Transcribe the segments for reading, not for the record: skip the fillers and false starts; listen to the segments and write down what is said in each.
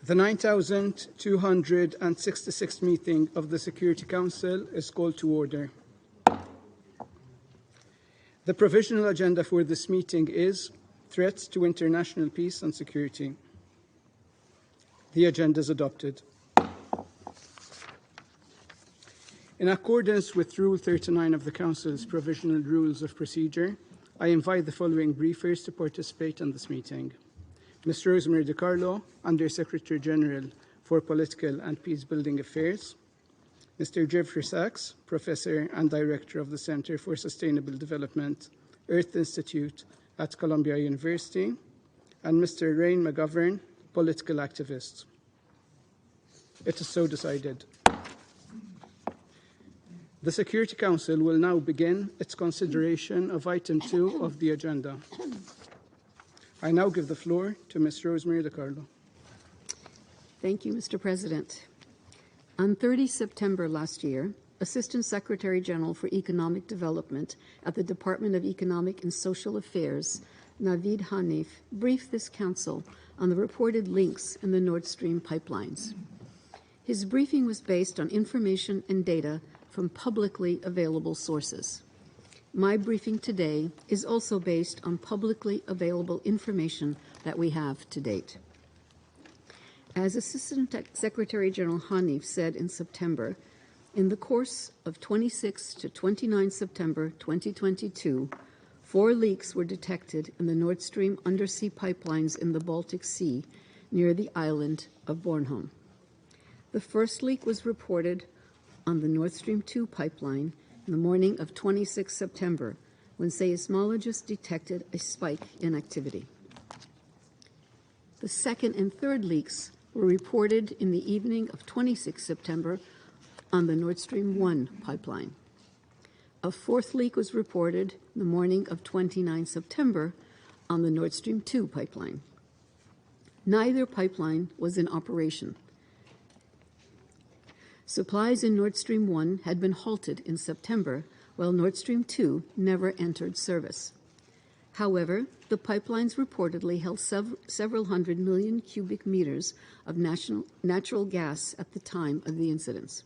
The 9,266th meeting of the Security Council is called to order. The provisional agenda for this meeting is threats to international peace and security. The agenda is adopted. In accordance with Rule 39 of the Council's Provisional Rules of Procedure, I invite the following briefers to participate in this meeting. Ms. Rosemary DiCarlo, Under-Secretary General for Political and Peace-Building Affairs. Mr. Jeffrey Sachs, Professor and Director of the Center for Sustainable Development, Earth Institute at Columbia University. And Mr. Rain McGovern, Political Activist. It is so decided. The Security Council will now begin its consideration of Item 2 of the agenda. I now give the floor to Ms. Rosemary DiCarlo. Thank you, Mr. President. On 30 September last year, Assistant Secretary General for Economic Development at the Department of Economic and Social Affairs, Navid Hanif, briefed this Council on the reported leaks in the Nordstream pipelines. His briefing was based on information and data from publicly available sources. My briefing today is also based on publicly available information that we have to date. As Assistant Secretary General Hanif said in September, in the course of 26 to 29 September 2022, 4 leaks were detected in the Nord Stream undersea pipelines in the Baltic Sea near the island of Bornholm. The first leak was reported on the Nord Stream 2 pipeline in the morning of 26 September, when seismologists detected a spike in activity. The second and third leaks were reported in the evening of 26 September on the Nord Stream 1 pipeline. A fourth leak was reported in the morning of 29 September on the Nord Stream 2 pipeline. Neither pipeline was in operation. Supplies in Nord Stream 1 had been halted in September, while Nord Stream 2 never entered service. However, the pipelines reportedly held several hundred million cubic meters of natural gas at the time of the incidents.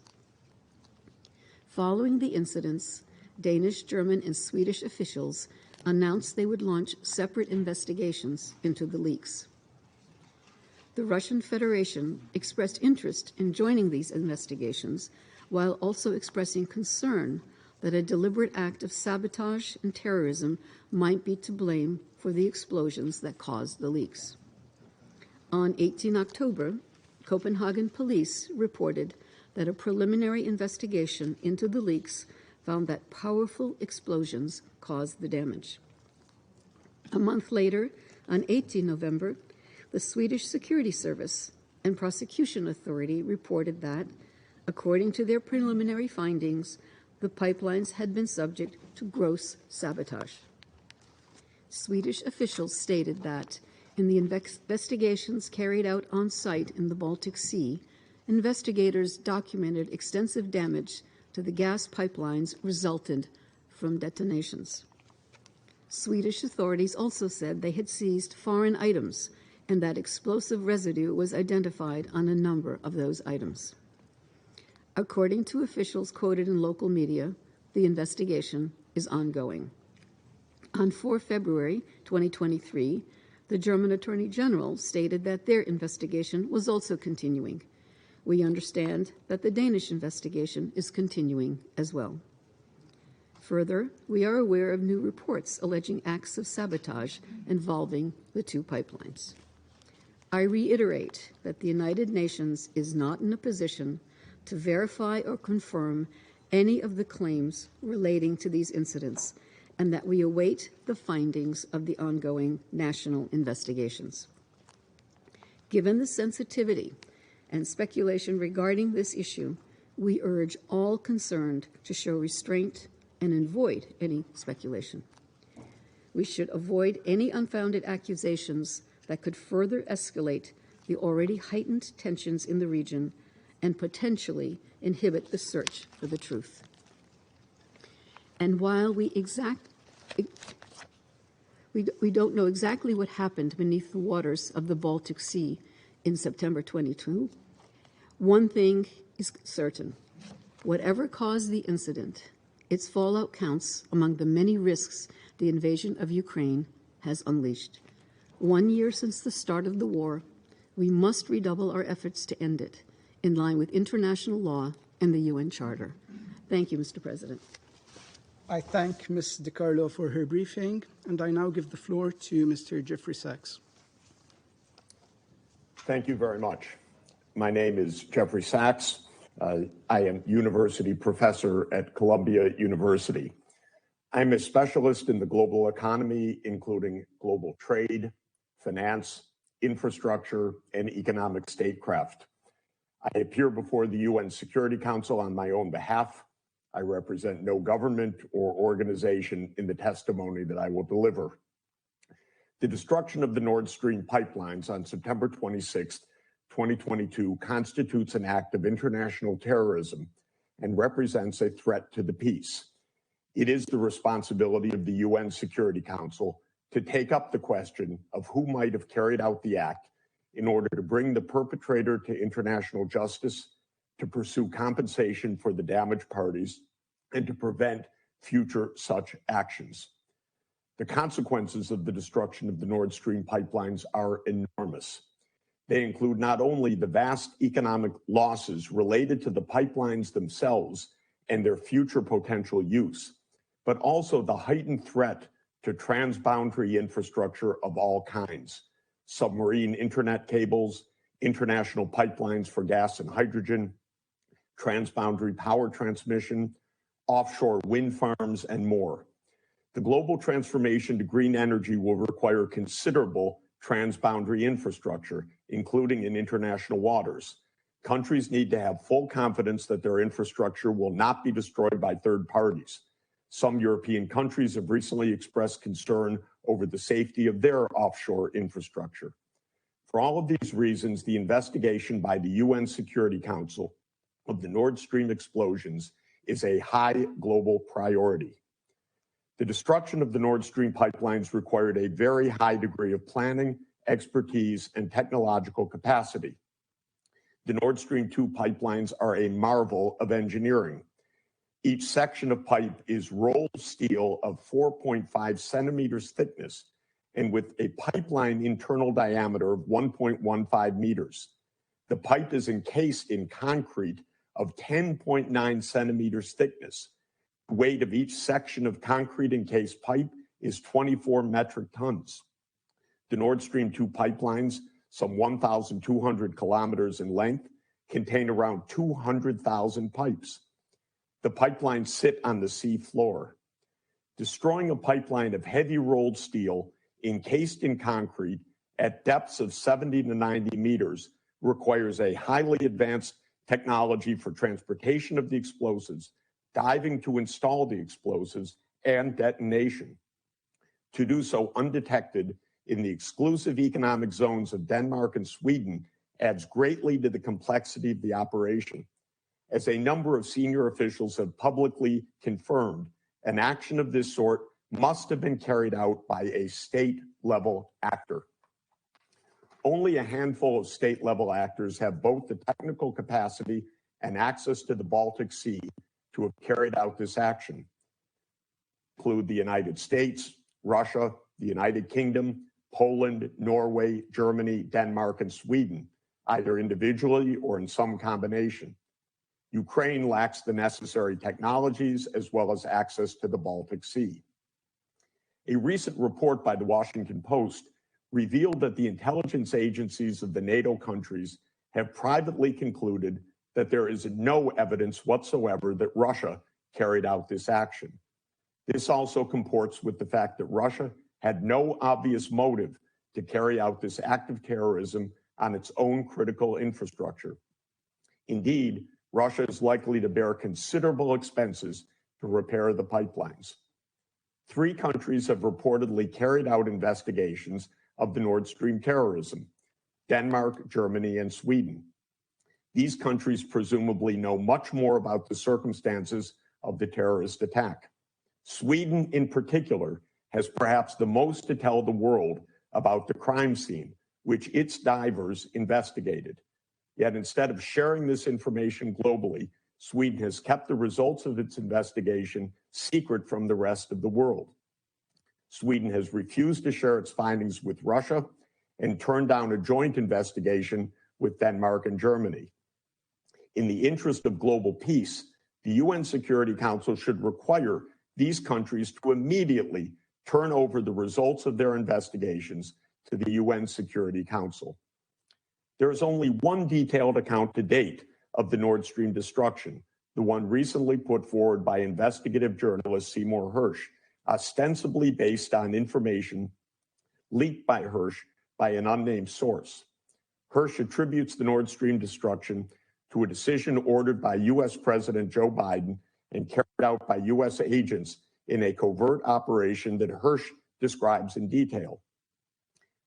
Following the incidents, Danish, German, and Swedish officials announced they would launch separate investigations into the leaks. The Russian Federation expressed interest in joining these investigations, while also expressing concern that a deliberate act of sabotage and terrorism might be to blame for the explosions that caused the leaks. On 18 October, Copenhagen police reported that a preliminary investigation into the leaks found that powerful explosions caused the damage. A month later, on 18 November, the Swedish Security Service and Prosecution Authority reported that, according to their preliminary findings, the pipelines had been subject to gross sabotage. Swedish officials stated that, in the investigations carried out on site in the Baltic Sea, investigators documented extensive damage to the gas pipelines resultant from detonations. Swedish authorities also said they had seized foreign items and that explosive residue was identified on a number of those items. According to officials quoted in local media, the investigation is ongoing. On 4 February 2023, the German Attorney General stated that their investigation was also continuing. We understand that the Danish investigation is continuing as well. Further, we are aware of new reports alleging acts of sabotage involving the 2 pipelines. I reiterate that the United Nations is not in a position to verify or confirm any of the claims relating to these incidents, and that we await the findings of the ongoing national investigations. Given the sensitivity and speculation regarding this issue, we urge all concerned to show restraint and avoid any speculation. We should avoid any unfounded accusations that could further escalate the already heightened tensions in the region and potentially inhibit the search for the truth. And while we don't know exactly what happened beneath the waters of the Baltic Sea in September 22. One thing is certain. Whatever caused the incident, its fallout counts among the many risks the invasion of Ukraine has unleashed. 1 year since the start of the war, we must redouble our efforts to end it, in line with international law and the UN Charter. Thank you, Mr. President. I thank Ms. DiCarlo for her briefing, and I now give the floor to Mr. Jeffrey Sachs. Thank you very much. My name is Jeffrey Sachs. I am university professor at Columbia University. I'm a specialist in the global economy, including global trade, finance, infrastructure, and economic statecraft. I appear before the UN Security Council on my own behalf. I represent no government or organization in the testimony that I will deliver. The destruction of the Nordstream pipelines on September 26, 2022 constitutes an act of international terrorism and represents a threat to the peace. It is the responsibility of the UN Security Council to take up the question of who might have carried out the act in order to bring the perpetrator to international justice, to pursue compensation for the damaged parties, and to prevent future such actions. The consequences of the destruction of the Nord Stream pipelines are enormous. They include not only the vast economic losses related to the pipelines themselves and their future potential use, but also the heightened threat to transboundary infrastructure of all kinds: submarine internet cables, international pipelines for gas and hydrogen, transboundary power transmission, offshore wind farms, and more. The global transformation to green energy will require considerable transboundary infrastructure, including in international waters. Countries need to have full confidence that their infrastructure will not be destroyed by third parties. Some European countries have recently expressed concern over the safety of their offshore infrastructure. For all of these reasons, the investigation by the UN Security Council of the Nord Stream explosions is a high global priority. The destruction of the Nord Stream pipelines required a very high degree of planning, expertise, and technological capacity. The Nord Stream 2 pipelines are a marvel of engineering. Each section of pipe is rolled steel of 4.5 centimeters thickness and with a pipeline internal diameter of 1.15 meters. The pipe is encased in concrete of 10.9 centimeters thickness. The weight of each section of concrete encased pipe is 24 metric tons. The Nord Stream 2 pipelines, some 1,200 kilometers in length, contain around 200,000 pipes. The pipelines sit on the sea floor. Destroying a pipeline of heavy rolled steel encased in concrete at depths of 70 to 90 meters requires a highly advanced technology for transportation of the explosives, diving to install the explosives, and detonation. To do so undetected in the exclusive economic zones of Denmark and Sweden adds greatly to the complexity of the operation. As a number of senior officials have publicly confirmed, an action of this sort must have been carried out by a state-level actor. Only a handful of state-level actors have both the technical capacity and access to the Baltic Sea to have carried out this action. Include the United States, Russia, the United Kingdom, Poland, Norway, Germany, Denmark, and Sweden, either individually or in some combination. Ukraine lacks the necessary technologies as well as access to the Baltic Sea. A recent report by the Washington Post revealed that the intelligence agencies of the NATO countries have privately concluded that there is no evidence whatsoever that Russia carried out this action. This also comports with the fact that Russia had no obvious motive to carry out this act of terrorism on its own critical infrastructure. Indeed, Russia is likely to bear considerable expenses to repair the pipelines. 3 countries have reportedly carried out investigations of the Nord Stream terrorism: Denmark, Germany, and Sweden. These countries presumably know much more about the circumstances of the terrorist attack. Sweden, in particular, has perhaps the most to tell the world about the crime scene, which its divers investigated. Yet instead of sharing this information globally, Sweden has kept the results of its investigation secret from the rest of the world. Sweden has refused to share its findings with Russia and turned down a joint investigation with Denmark and Germany. In the interest of global peace, the UN Security Council should require these countries to immediately turn over the results of their investigations to the UN Security Council. There is only one detailed account to date of the Nordstream destruction, the one recently put forward by investigative journalist S.Hersh, ostensibly based on information leaked by Hersh by an unnamed source. Hersh attributes the Nordstream destruction to a decision ordered by U.S. President Joe Biden and carried out by U.S. agents in a covert operation that Hersh describes in detail.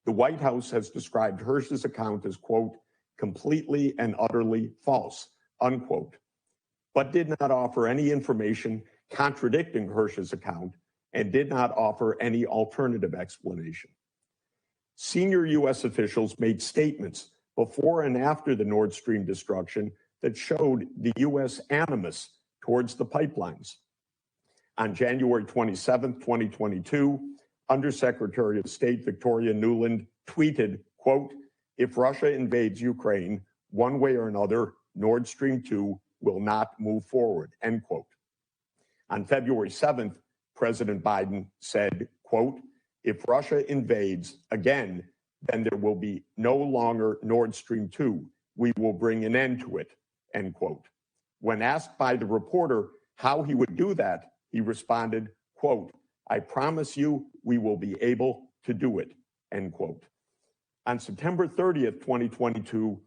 The White House has described Hersh's account as, quote, completely and utterly false, unquote, but did not offer any information contradicting Hersh's account and did not offer any alternative explanation. Senior U.S. officials made statements before and after the Nord Stream destruction that showed the U.S. animus towards the pipelines. On January 27, 2022, Undersecretary of State Victoria Nuland tweeted, quote, if Russia invades Ukraine, one way or another, Nord Stream 2 will not move forward, end quote. On February 7th, President Biden said, quote, if Russia invades again, then there will be no longer Nord Stream 2. We will bring an end to it, end quote. When asked by the reporter how he would do that, he responded, quote, I promise you we will be able to do it, end quote. On September 30th, 2022,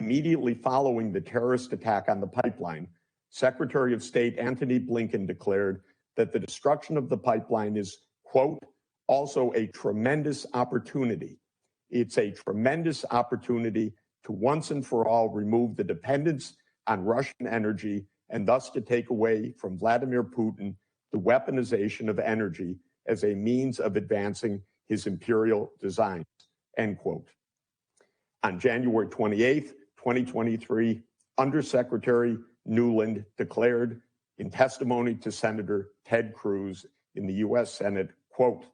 immediately following the terrorist attack on the pipeline, Secretary of State Antony Blinken declared that the destruction of the pipeline is, quote, also a tremendous opportunity. It's a tremendous opportunity to once and for all remove the dependence on Russian energy and thus to take away from Vladimir Putin the weaponization of energy as a means of advancing his imperial designs, end quote. On January 28th, 2023, Undersecretary Nuland declared in testimony to Senator Ted Cruz in the U.S. Senate, quote,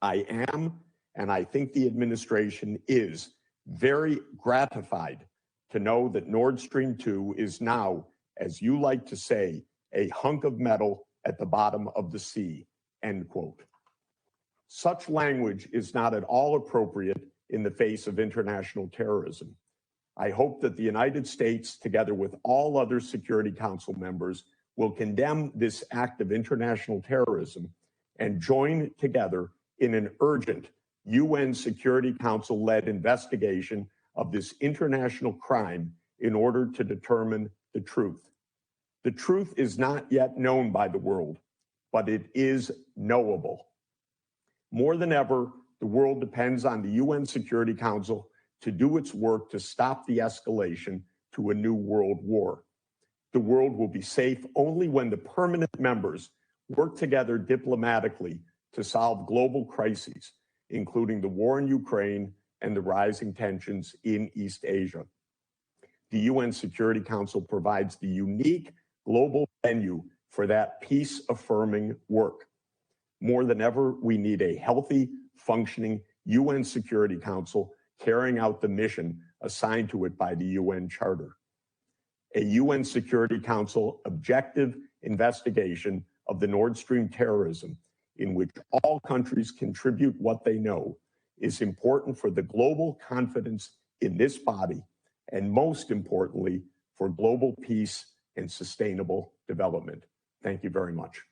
I am, and I think the administration is, very gratified to know that Nord Stream 2 is now, as you like to say, a hunk of metal at the bottom of the sea, end quote. Such language is not at all appropriate in the face of international terrorism. I hope that the United States, together with all other Security Council members, will condemn this act of international terrorism and join together in an urgent UN Security Council-led investigation of this international crime in order to determine the truth. The truth is not yet known by the world, but it is knowable. More than ever, the world depends on the UN Security Council to do its work to stop the escalation to a new world war. The world will be safe only when the permanent members work together diplomatically to solve global crises, including the war in Ukraine and the rising tensions in East Asia. The UN Security Council provides the unique global venue for that peace-affirming work. More than ever, we need a healthy, functioning UN Security Council carrying out the mission assigned to it by the UN Charter. A UN Security Council objective investigation of the Nord Stream terrorism, in which all countries contribute what they know, is important for the global confidence in this body, and most importantly, for global peace and sustainable development. Thank you very much.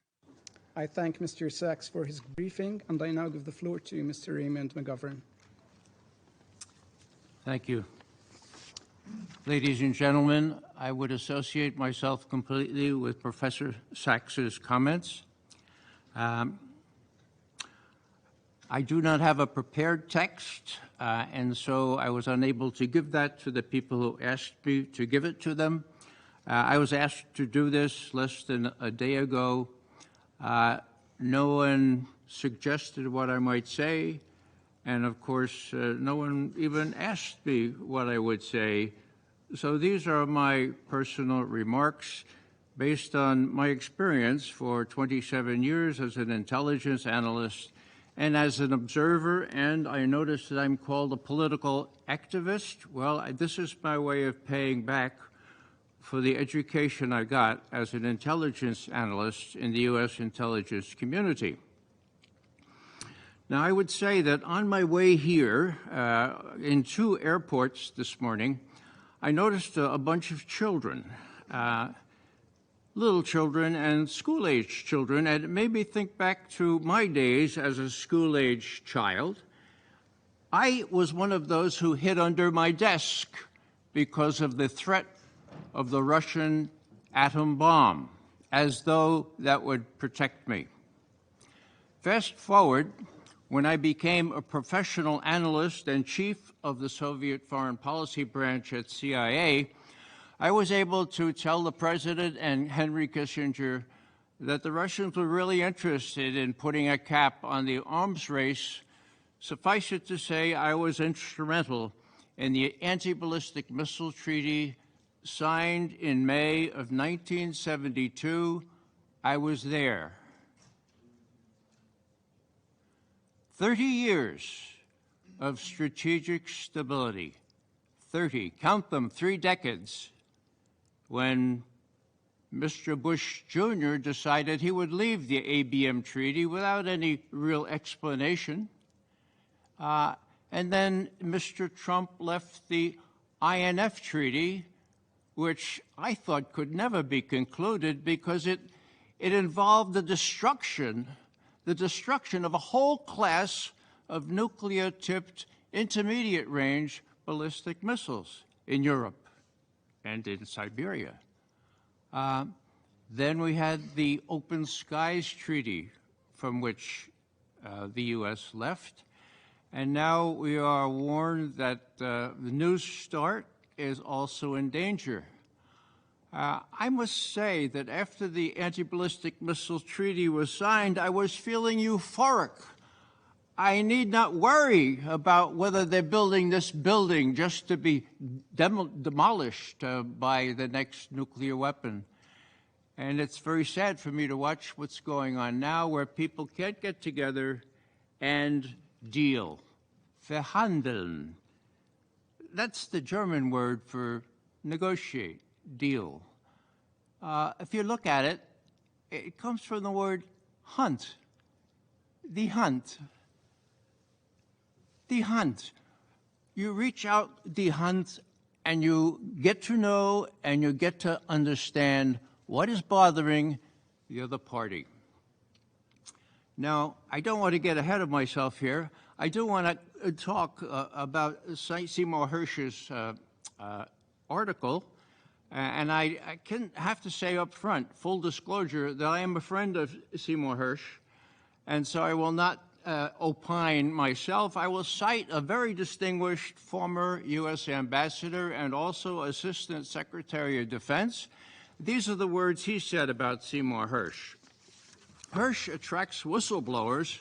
I thank Mr. Sachs for his briefing, and I now give the floor to Mr. Raymond McGovern. Thank you. Ladies and gentlemen, I would associate myself completely with Professor Sachs's comments. I do not have a prepared text, and so I was unable to give that to the people who asked me to give it to them. I was asked to do this less than a day ago. No one suggested what I might say, And of course, no one even asked me what I would say. So these are my personal remarks based on my experience for 27 years as an intelligence analyst and as an observer, and I notice that I'm called a political activist. Well, this is my way of paying back for the education I got as an intelligence analyst in the U.S. intelligence community. Now, I would say that on my way here, in 2 airports this morning, I noticed a bunch of children, little children and school-age children, and it made me think back to my days as a school-age child. I was one of those who hid under my desk because of the threat of the Russian atom bomb, as though that would protect me. Fast forward, when I became a professional analyst and chief of the Soviet foreign policy branch at CIA, I was able to tell the president and Henry Kissinger that the Russians were really interested in putting a cap on the arms race. Suffice it to say, I was instrumental in the anti-ballistic missile treaty signed in May of 1972. I was there. 30 years of strategic stability. 30, count them, 3 decades, when Mr. Bush Jr. decided he would leave the ABM treaty without any real explanation. And then Mr. Trump left the INF treaty, which I thought could never be concluded because it involved the destruction of a whole class of nuclear-tipped intermediate-range ballistic missiles in Europe and in Siberia. Then we had the Open Skies Treaty, from which the U.S. left. And now we are warned that the New START is also in danger. I must say that after the anti-ballistic missile treaty was signed, I was feeling euphoric. I need not worry about whether they're building this building just to be demolished by the next nuclear weapon. And it's very sad for me to watch what's going on now, where people can't get together and deal. Verhandeln. That's the German word for negotiate, deal. If you look at it, it comes from the word hunt. The hunt. Die Hand. You reach out die Hand and you get to know and you get to understand what is bothering the other party. Now, I don't want to get ahead of myself here. I do want to talk about Seymour Hersh's article. And I have to say up front, full disclosure, that I am a friend of Seymour Hersh. And so I will not opine myself. I will cite a very distinguished former U.S. ambassador and also Assistant Secretary of Defense. These are the words he said about Seymour Hersh. Hersh attracts whistleblowers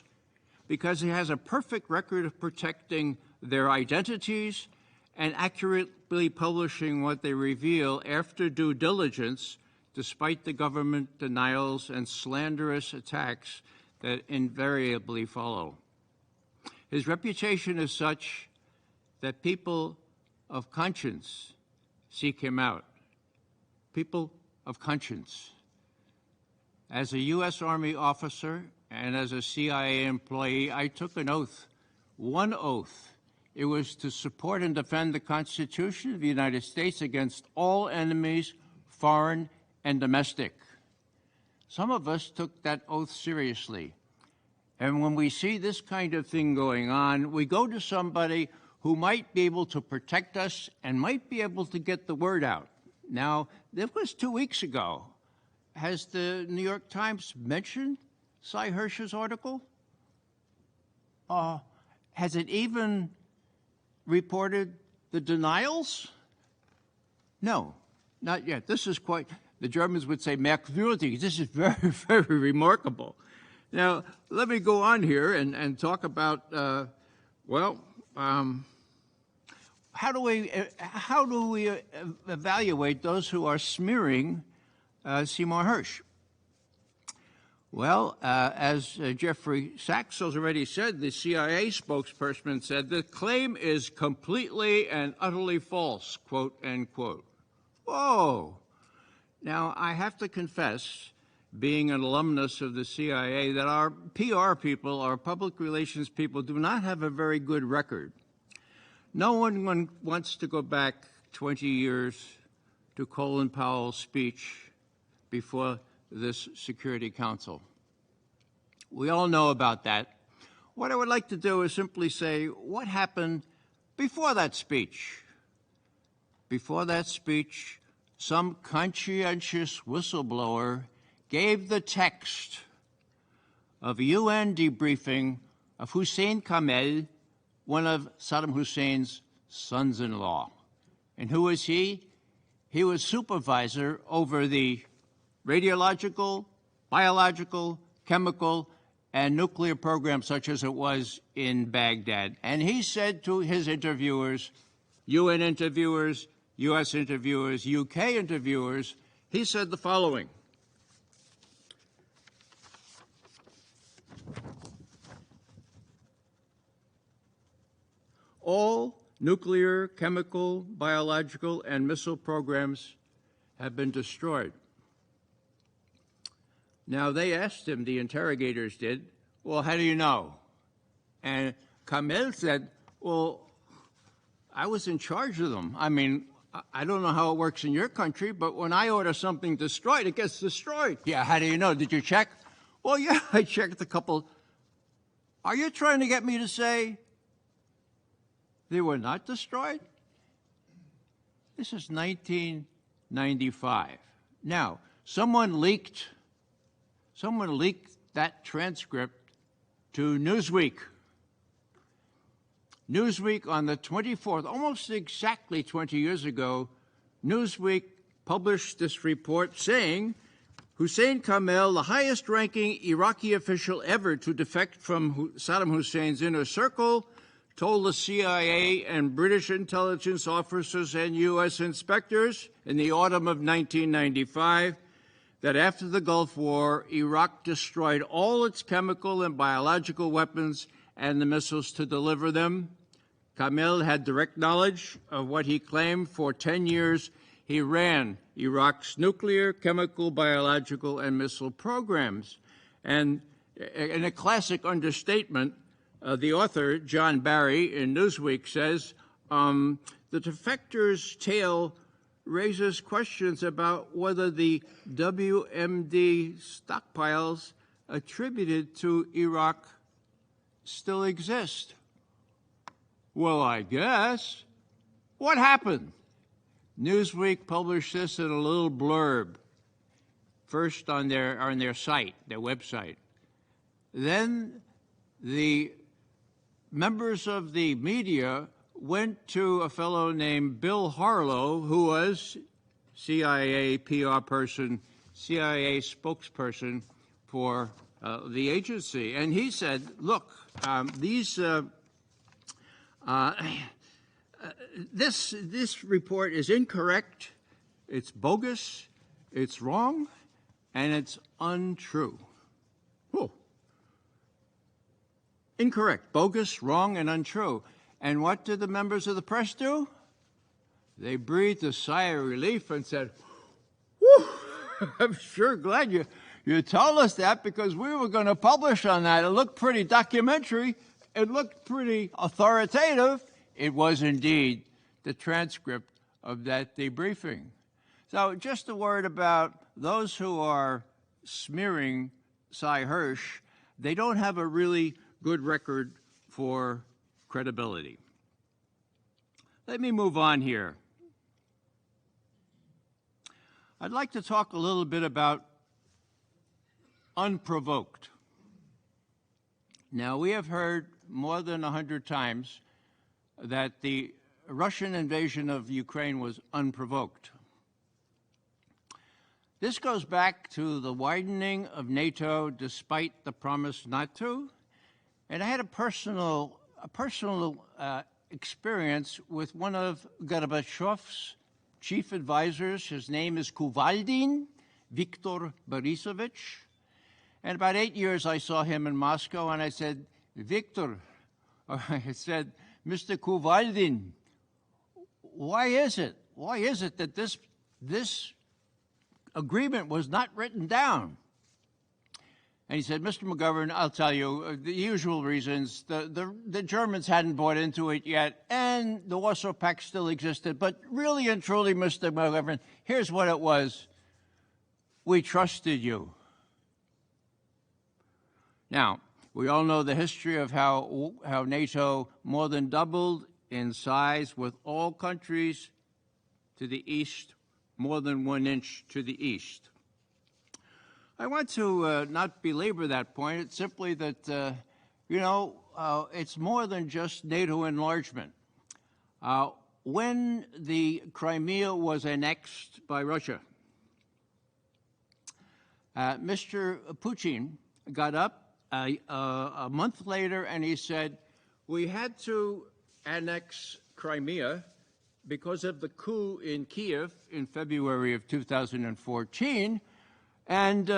because he has a perfect record of protecting their identities and accurately publishing what they reveal after due diligence, despite the government denials and slanderous attacks that invariably follow. His reputation is such that people of conscience seek him out. People of conscience. As a U.S. Army officer and as a CIA employee, I took an oath, one oath. It was to support and defend the Constitution of the United States against all enemies, foreign and domestic. Some of us took that oath seriously. And when we see this kind of thing going on, we go to somebody who might be able to protect us and might be able to get the word out. Now, this was 2 weeks ago. Has the New York Times mentioned S.Hersh's article? Has it even reported the denials? No, not yet. This is quite, the Germans would say, merkwürdig. This is very, very remarkable. Now, let me go on here and talk about Well, how do we evaluate those who are smearing Seymour Hersh? Well, as Jeffrey Sachs has already said, the CIA spokesperson said, the claim is completely and utterly false, quote, end quote. Whoa. Now, I have to confess, being an alumnus of the CIA, that our PR people, our public relations people, do not have a very good record. No one wants to go back 20 years to Colin Powell's speech before this Security Council. We all know about that. What I would like to do is simply say what happened before that speech. Before that speech, some conscientious whistleblower gave the text of a UN debriefing of Hussein Kamel, one of Saddam Hussein's sons-in-law. And who was he? He was supervisor over the radiological, biological, chemical, and nuclear programs such as it was in Baghdad. And he said to his interviewers, UN interviewers, US interviewers, UK interviewers, he said the following. All nuclear, chemical, biological, and missile programs have been destroyed. Now, they asked him, the interrogators did, well, how do you know? And Kamel said, well, I was in charge of them. I mean, I don't know how it works in your country, but when I order something destroyed, it gets destroyed. Yeah, how do you know? Did you check? Well, yeah, I checked a couple. Are you trying to get me to say they were not destroyed? This is 1995. Now, someone leaked that transcript to Newsweek. Newsweek on the 24th, almost exactly 20 years ago, Newsweek published this report saying Hussein Kamel, the highest-ranking Iraqi official ever to defect from Saddam Hussein's inner circle, told the CIA and British intelligence officers and U.S. inspectors in the autumn of 1995 that after the Gulf War, Iraq destroyed all its chemical and biological weapons and the missiles to deliver them. Kamel had direct knowledge of what he claimed. For 10 years, he ran Iraq's nuclear, chemical, biological, and missile programs. And in a classic understatement, the author, John Barry, in Newsweek says, the defector's tale raises questions about whether the WMD stockpiles attributed to Iraq still exist. Well, I guess. What happened? Newsweek published this in a little blurb, first on their site, their website. Then the members of the media went to a fellow named Bill Harlow, who was CIA PR person, CIA spokesperson for the agency. And he said, look, this report is incorrect, it's bogus, it's wrong, and it's untrue. Whoa. Incorrect, bogus, wrong, and untrue. And what did the members of the press do? They breathed a sigh of relief and said, whew, I'm sure glad you told us that because we were going to publish on that. It looked pretty documentary. It looked pretty authoritative. It was indeed the transcript of that debriefing. So just a word about those who are smearing S.Hersh. They don't have a really good record for credibility. Let me move on here. I'd like to talk a little bit about unprovoked. Now, we have heard more than 100 times that the Russian invasion of Ukraine was unprovoked. This goes back to the widening of NATO despite the promise not to. And I had a personal a personal experience with one of Gorbachev's chief advisors. His name is Kuvaldin, Viktor Borisovich. And about 8 years, I saw him in Moscow, and I said, Viktor, I said, Mr. Kuvaldin, why is it that this agreement was not written down? And he said, Mr. McGovern, I'll tell you, the usual reasons. The Germans hadn't bought into it yet, and the Warsaw Pact still existed. But really and truly, Mr. McGovern, here's what it was. We trusted you. Now, we all know the history of how NATO more than doubled in size, with all countries to the east, more than 1 inch to the east. I want to not belabor that point. It's simply that, it's more than just NATO enlargement. When the Crimea was annexed by Russia, Mr. Putin got up a month later and he said, we had to annex Crimea because of the coup in Kiev in February of 2014. And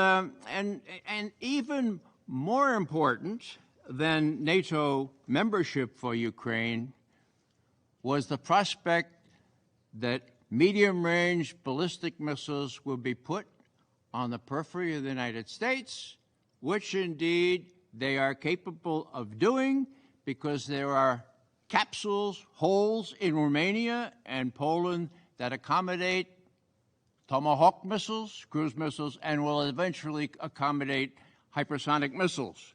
even more important than NATO membership for Ukraine was the prospect that medium-range ballistic missiles would be put on the periphery of the United States, which indeed they are capable of doing because there are capsules, holes in Romania and Poland that accommodate Tomahawk missiles, cruise missiles, and will eventually accommodate hypersonic missiles.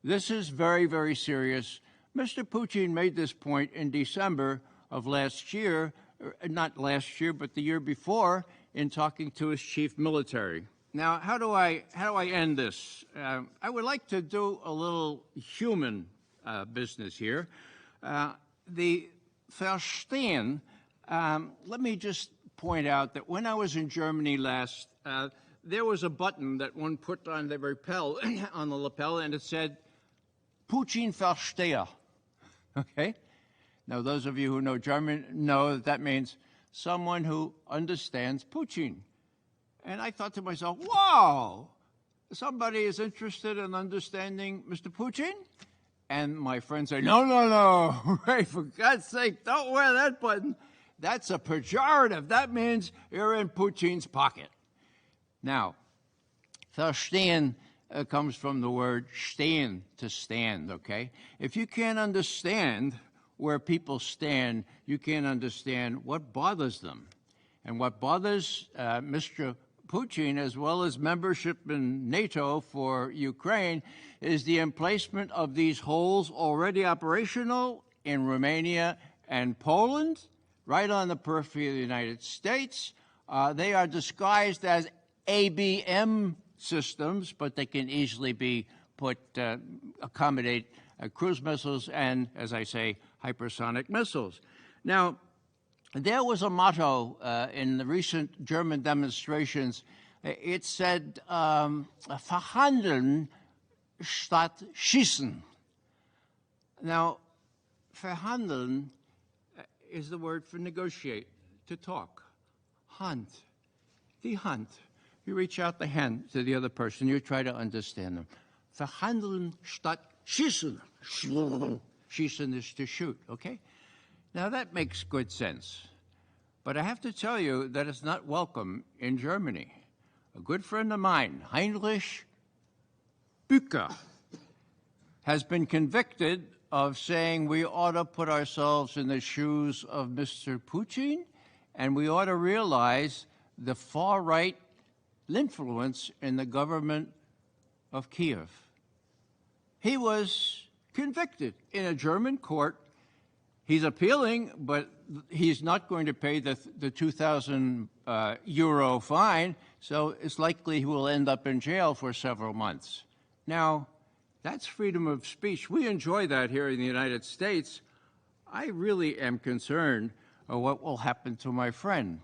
This is very, very serious. Mr. Putin made this point in December of last year, not last year, but the year before, in talking to his chief military. Now, how do I end this? I would like to do a little human business here. The Verstehen, let me just point out that when I was in Germany last, there was a button that one put on the lapel, and it said, Putin Versteher. Okay? Now, those of you who know German know that means someone who understands Putin. And I thought to myself, wow, somebody is interested in understanding Mr. Putin? And my friend said, no, Ray, for God's sake, don't wear that button. That's a pejorative. That means you're in Putin's pocket. Now, Verstehen comes from the word stehen, to stand, okay? If you can't understand where people stand, you can't understand what bothers them. And what bothers Mr. Putin, as well as membership in NATO for Ukraine, is the emplacement of these holes already operational in Romania and Poland, right on the periphery of the United States. They are disguised as ABM systems, but they can easily be accommodate cruise missiles and, as I say, hypersonic missiles. Now, there was a motto in the recent German demonstrations. It said, verhandeln statt schießen. Now, verhandeln is the word for negotiate, to talk. Hand, die Hand. You reach out the hand to the other person. You try to understand them. Verhandeln statt schießen. Schießen is to shoot, okay? Now, that makes good sense. But I have to tell you that it's not welcome in Germany. A good friend of mine, Heinrich Bücker, has been convicted of saying we ought to put ourselves in the shoes of Mr. Putin, and we ought to realize the far-right influence in the government of Kiev. He was convicted in a German court. He's appealing, but he's not going to pay the 2,000 euro fine, so it's likely he will end up in jail for several months. Now, that's freedom of speech. We enjoy that here in the United States. I really am concerned of what will happen to my friend.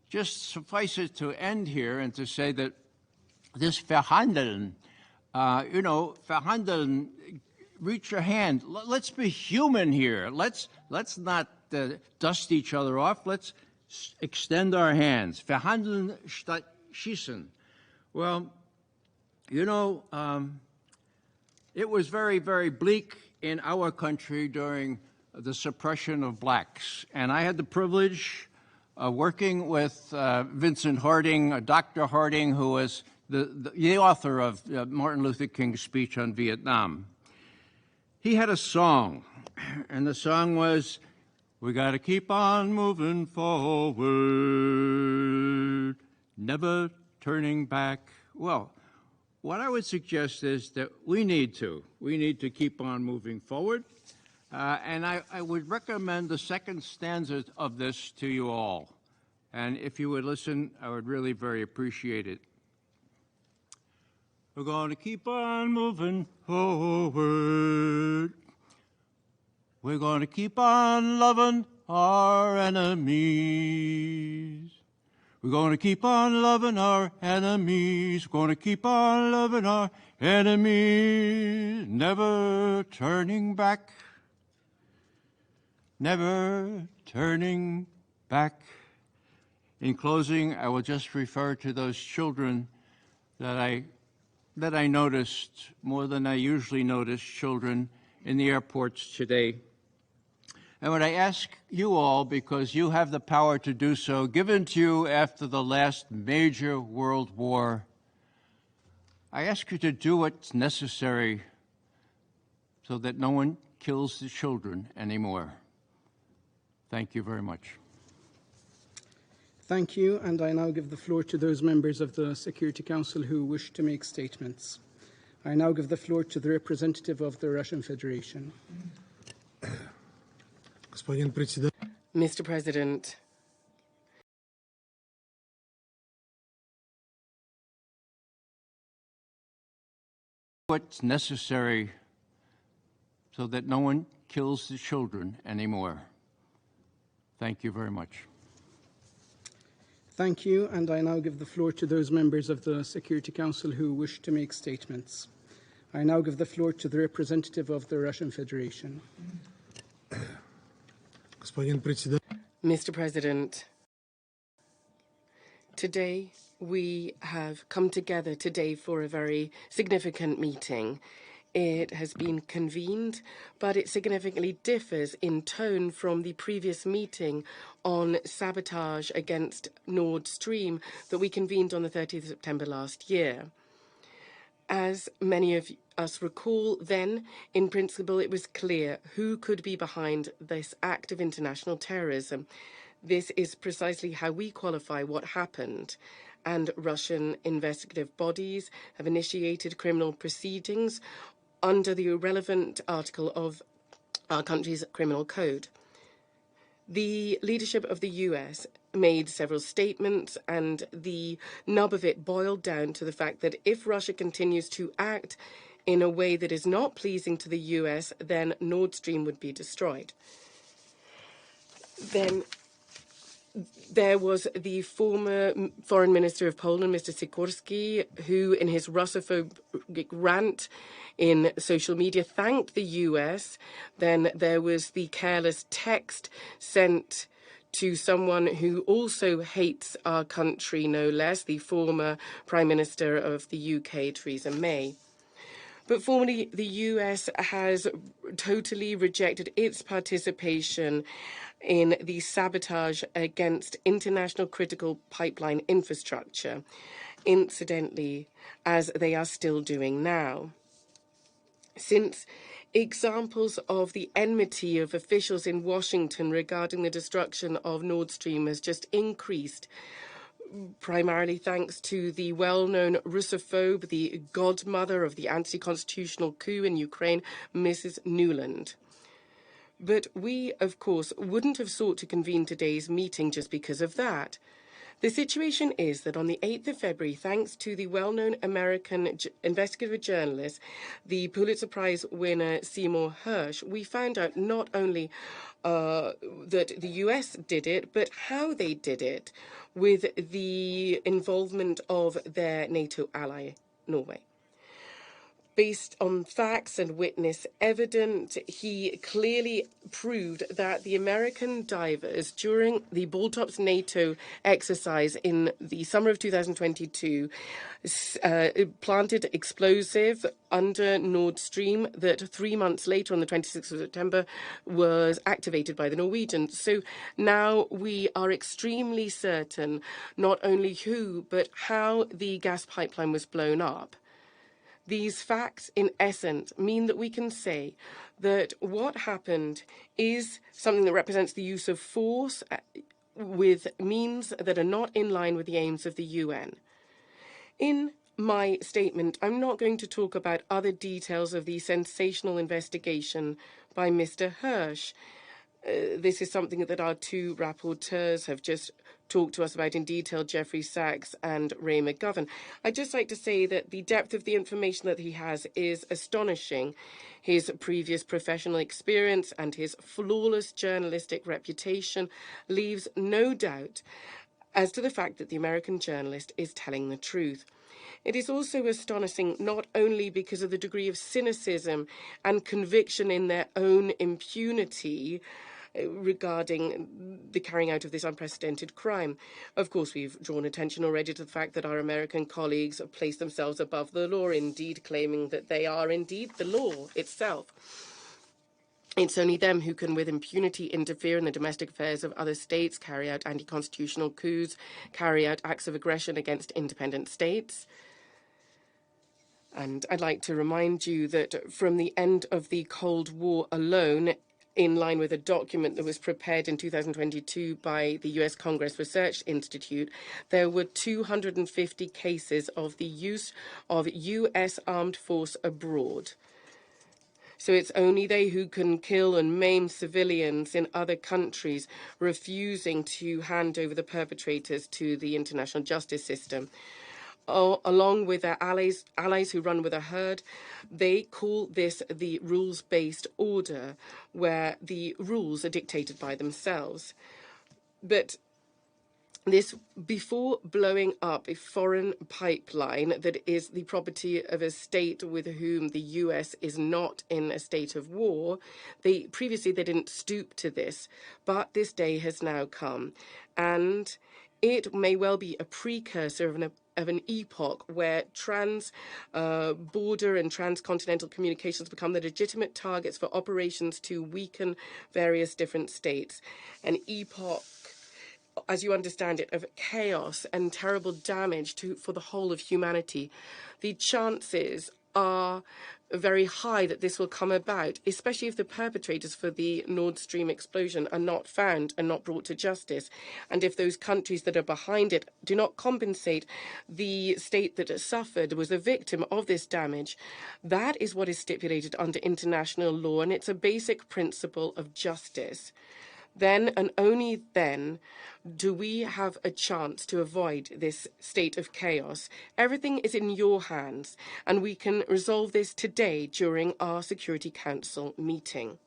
Just suffice it to end here and to say that this verhandeln, verhandeln reach your hand. Let's be human here. Let's not dust each other off. Let's extend our hands. Verhandeln statt schießen. Well, you know, it was very, very bleak in our country during the suppression of blacks. And I had the privilege of working with Vincent Harding, Dr. Harding, who was the author of Martin Luther King's speech on Vietnam. He had a song, and the song was, "We got to keep on moving forward, never turning back." Well, what I would suggest is that we need to keep on moving forward. And I would recommend the second stanza of this to you all. And if you would listen, I would really very appreciate it. We're going to keep on moving forward. We're going to keep on loving our enemies. We're going to keep on loving our enemies. We're going to keep on loving our enemies. Never turning back. Never turning back. In closing, I will just refer to those children that I noticed more than I usually notice children in the airports today. And what I ask you all, because you have the power to do so, given to you after the last major world war, I ask you to do what's necessary so that no one kills the children anymore. Thank you very much. Thank you, and I now give the floor to those members of the Security Council who wish to make statements. I now give the floor to the representative of the Russian Federation. Mr. President, what's necessary so that no one kills the children anymore. Thank you very much. Thank you, and I now give the floor to those members of the Security Council who wish to make statements. I now give the floor to the representative of the Russian Federation. Mr. President, today we have come together today for a very significant meeting. It has been convened, but it significantly differs in tone from the previous meeting on sabotage against Nordstream that we convened on the 30th of September last year. As many of us recall, then, in principle, it was clear who could be behind this act of international terrorism. This is precisely how we qualify what happened. And Russian investigative bodies have initiated criminal proceedings under the relevant article of our country's criminal code. The leadership of the US made several statements, and the nub of it boiled down to the fact that if Russia continues to act in a way that is not pleasing to the US, then Nord Stream would be destroyed. Then there was the former foreign minister of Poland, Mr. Sikorski, who in his Russophobic rant in social media thanked the US. Then there was the careless text sent to someone who also hates our country, no less, the former Prime Minister of the UK, Theresa May. But formally, the US has totally rejected its participation in the sabotage against international critical pipeline infrastructure, incidentally, as they are still doing now. Since examples of the enmity of officials in Washington regarding the destruction of Nord Stream has just increased, primarily thanks to the well-known Russophobe, the godmother of the anti-constitutional coup in Ukraine, Mrs. Nuland. But we, of course, wouldn't have sought to convene today's meeting just because of that. The situation is that on the 8th of February, thanks to the well-known American investigative journalist, the Pulitzer Prize winner S.Hersh, we found out not only that the US did it, but how they did it with the involvement of their NATO ally, Norway. Based on facts and witness evidence, he clearly proved that the American divers during the Baltops NATO exercise in the summer of 2022 planted explosive under Nordstream that 3 months later, on the 26th of September, was activated by the Norwegians. So now we are extremely certain not only who, but how the gas pipeline was blown up. These facts, in essence, mean that we can say that what happened is something that represents the use of force with means that are not in line with the aims of the UN. In my statement, I'm not going to talk about other details of the sensational investigation by Mr. Hersh. This is something that our two rapporteurs have just talked to us about in detail, Jeffrey Sachs and Ray McGovern. I'd just like to say that the depth of the information that he has is astonishing. His previous professional experience and his flawless journalistic reputation leaves no doubt as to the fact that the American journalist is telling the truth. It is also astonishing not only because of the degree of cynicism and conviction in their own impunity regarding the carrying out of this unprecedented crime. Of course, we've drawn attention already to the fact that our American colleagues have placed themselves above the law, indeed claiming that they are indeed the law itself. It's only them who can, with impunity, interfere in the domestic affairs of other states, carry out anti-constitutional coups, carry out acts of aggression against independent states. And I'd like to remind you that from the end of the Cold War alone, in line with a document that was prepared in 2022 by the US Congress Research Institute, there were 250 cases of the use of US armed force abroad. So it's only they who can kill and maim civilians in other countries, refusing to hand over the perpetrators to the international justice system. Along with their allies who run with a herd, they call this the rules-based order, where the rules are dictated by themselves. But this, before blowing up a foreign pipeline that is the property of a state with whom the US is not in a state of war, previously they didn't stoop to this, but this day has now come. And it may well be a precursor of an epoch where trans-border and transcontinental communications become the legitimate targets for operations to weaken various different states. An epoch, as you understand it, of chaos and terrible damage for the whole of humanity. The chances are very high that this will come about, especially if the perpetrators for the Nord Stream explosion are not found and not brought to justice, and if those countries that are behind it do not compensate the state that suffered, was a victim of this damage. That is what is stipulated under international law, and it's a basic principle of justice. Then and only then do we have a chance to avoid this state of chaos. Everything is in your hands, and we can resolve this today during our Security Council meeting.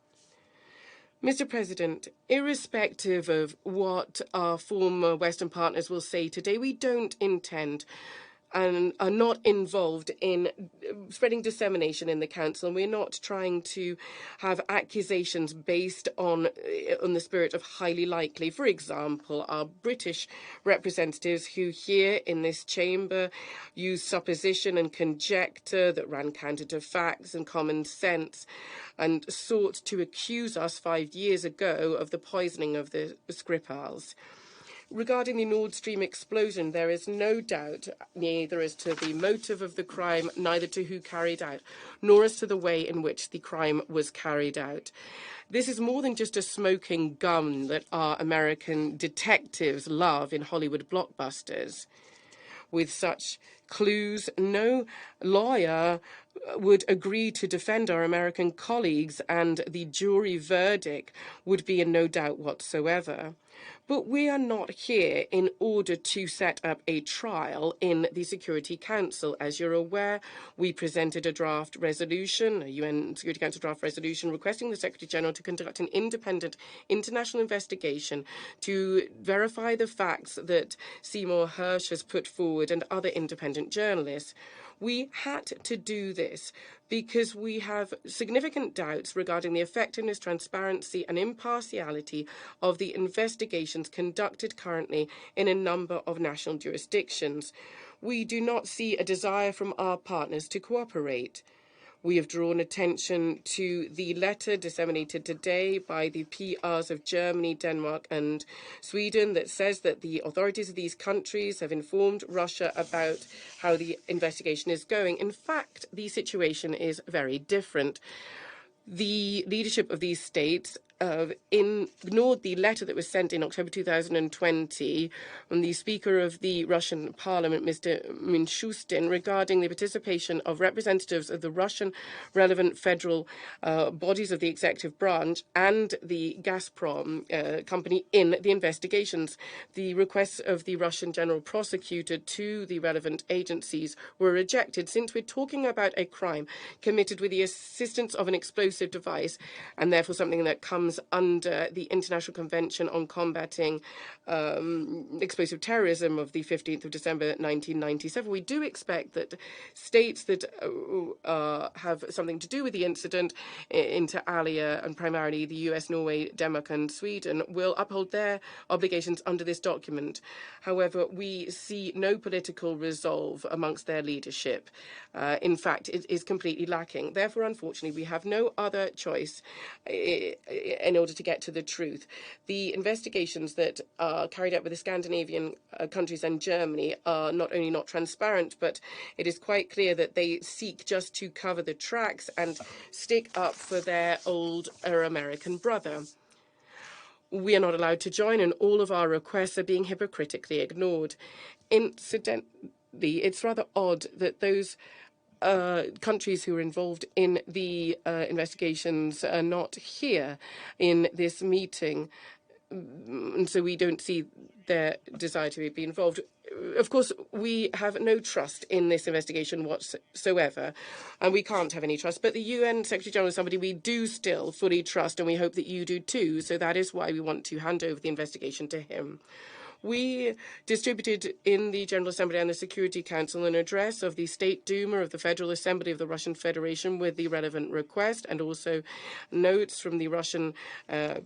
Mr. President, irrespective of what our former Western partners will say today, we don't intend and are not involved in spreading dissemination in the Council. And we're not trying to have accusations based on the spirit of highly likely. For example, our British representatives who here in this chamber use supposition and conjecture that ran counter to facts and common sense and sought to accuse us 5 years ago of the poisoning of the Skripals. Regarding the Nord Stream explosion, there is no doubt neither as to the motive of the crime, neither to who carried out, nor as to the way in which the crime was carried out. This is more than just a smoking gun that our American detectives love in Hollywood blockbusters. With such clues, no lawyer would agree to defend our American colleagues, and the jury verdict would be in no doubt whatsoever. But we are not here in order to set up a trial in the Security Council. As you're aware, we presented a draft resolution, a UN Security Council draft resolution, requesting the Secretary General to conduct an independent international investigation to verify the facts that S.Hersh has put forward and other independent journalists. We had to do this because we have significant doubts regarding the effectiveness, transparency, and impartiality of the investigations conducted currently in a number of national jurisdictions. We do not see a desire from our partners to cooperate. We have drawn attention to the letter disseminated today by the PRs of Germany, Denmark, and Sweden that says that the authorities of these countries have informed Russia about how the investigation is going. In fact, the situation is very different. The leadership of these states ignored the letter that was sent in October 2020 from the Speaker of the Russian Parliament, Mr. Minshustin, regarding the participation of representatives of the Russian relevant federal bodies of the executive branch and the Gazprom company in the investigations. The requests of the Russian General Prosecutor to the relevant agencies were rejected, since we're talking about a crime committed with the assistance of an explosive device, and therefore something that comes under the International Convention on Combating Explosive Terrorism of the 15th of December 1997. We do expect that states that have something to do with the incident, inter alia, and primarily the US, Norway, Denmark, and Sweden, will uphold their obligations under this document. However, we see no political resolve amongst their leadership. In fact, it is completely lacking. Therefore, unfortunately, we have no other choice in order to get to the truth. The investigations that are carried out with the Scandinavian countries and Germany are not only not transparent, but it is quite clear that they seek just to cover the tracks and stick up for their older American brother. We are not allowed to join, and all of our requests are being hypocritically ignored. Incidentally, it's rather odd that those countries who are involved in the investigations are not here in this meeting, and so we don't see their desire to be involved. Of course, we have no trust in this investigation whatsoever, and we can't have any trust. But the UN Secretary General is somebody we do still fully trust, and we hope that you do too. So that is why we want to hand over the investigation to him. We distributed in the General Assembly and the Security Council an address of the State Duma of the Federal Assembly of the Russian Federation with the relevant request, and also notes from the Russian PR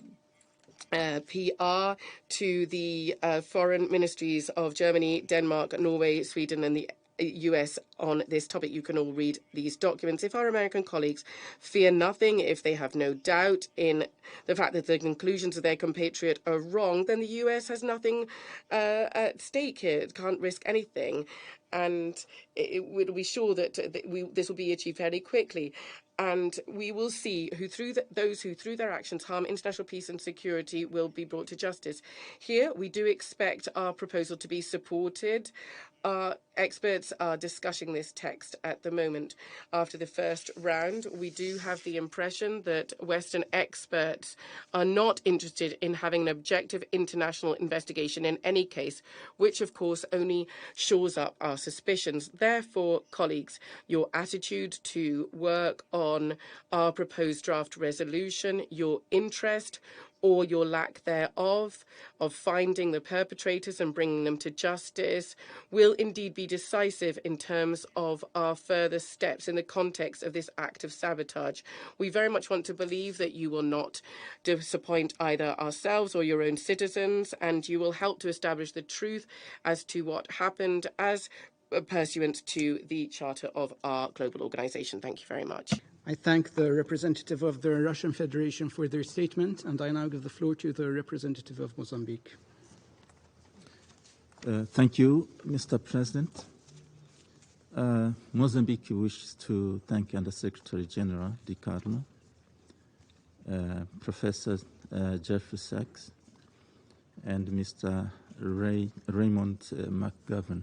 to the foreign ministries of Germany, Denmark, Norway, Sweden, and the US on this topic. You can all read these documents. If our American colleagues fear nothing, if they have no doubt in the fact that the conclusions of their compatriot are wrong, then the US has nothing at stake here. It can't risk anything. And it will be sure that this will be achieved fairly quickly. And we will see those who, through their actions, harm international peace and security will be brought to justice. Here, we do expect our proposal to be supported. Experts are discussing this text at the moment. After the first round, we do have the impression that Western experts are not interested in having an objective international investigation in any case, which of course only shores up our suspicions. Therefore, colleagues, your attitude to work on our proposed draft resolution, your interest or your lack thereof, of finding the perpetrators and bringing them to justice, will indeed be decisive in terms of our further steps in the context of this act of sabotage. We very much want to believe that you will not disappoint either ourselves or your own citizens, and you will help to establish the truth as to what happened as pursuant to the charter of our global organization. Thank you very much. I thank the representative of the Russian Federation for their statement, and I now give the floor to the representative of Mozambique. Thank you, Mr. President. Mozambique wishes to thank Under-Secretary General Di Carlo, Professor Jeffrey Sachs, and Mr. Raymond McGovern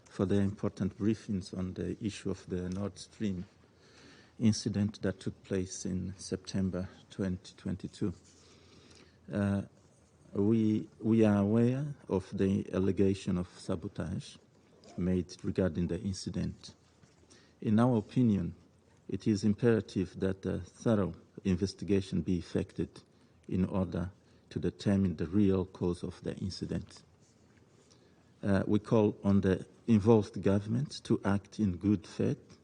for their important briefings on the issue of the Nordstream incident that took place in September 2022. We are aware of the allegation of sabotage made regarding the incident. In our opinion, it is imperative that a thorough investigation be effected in order to determine the real cause of the incident. We call on the involved governments to act in good faith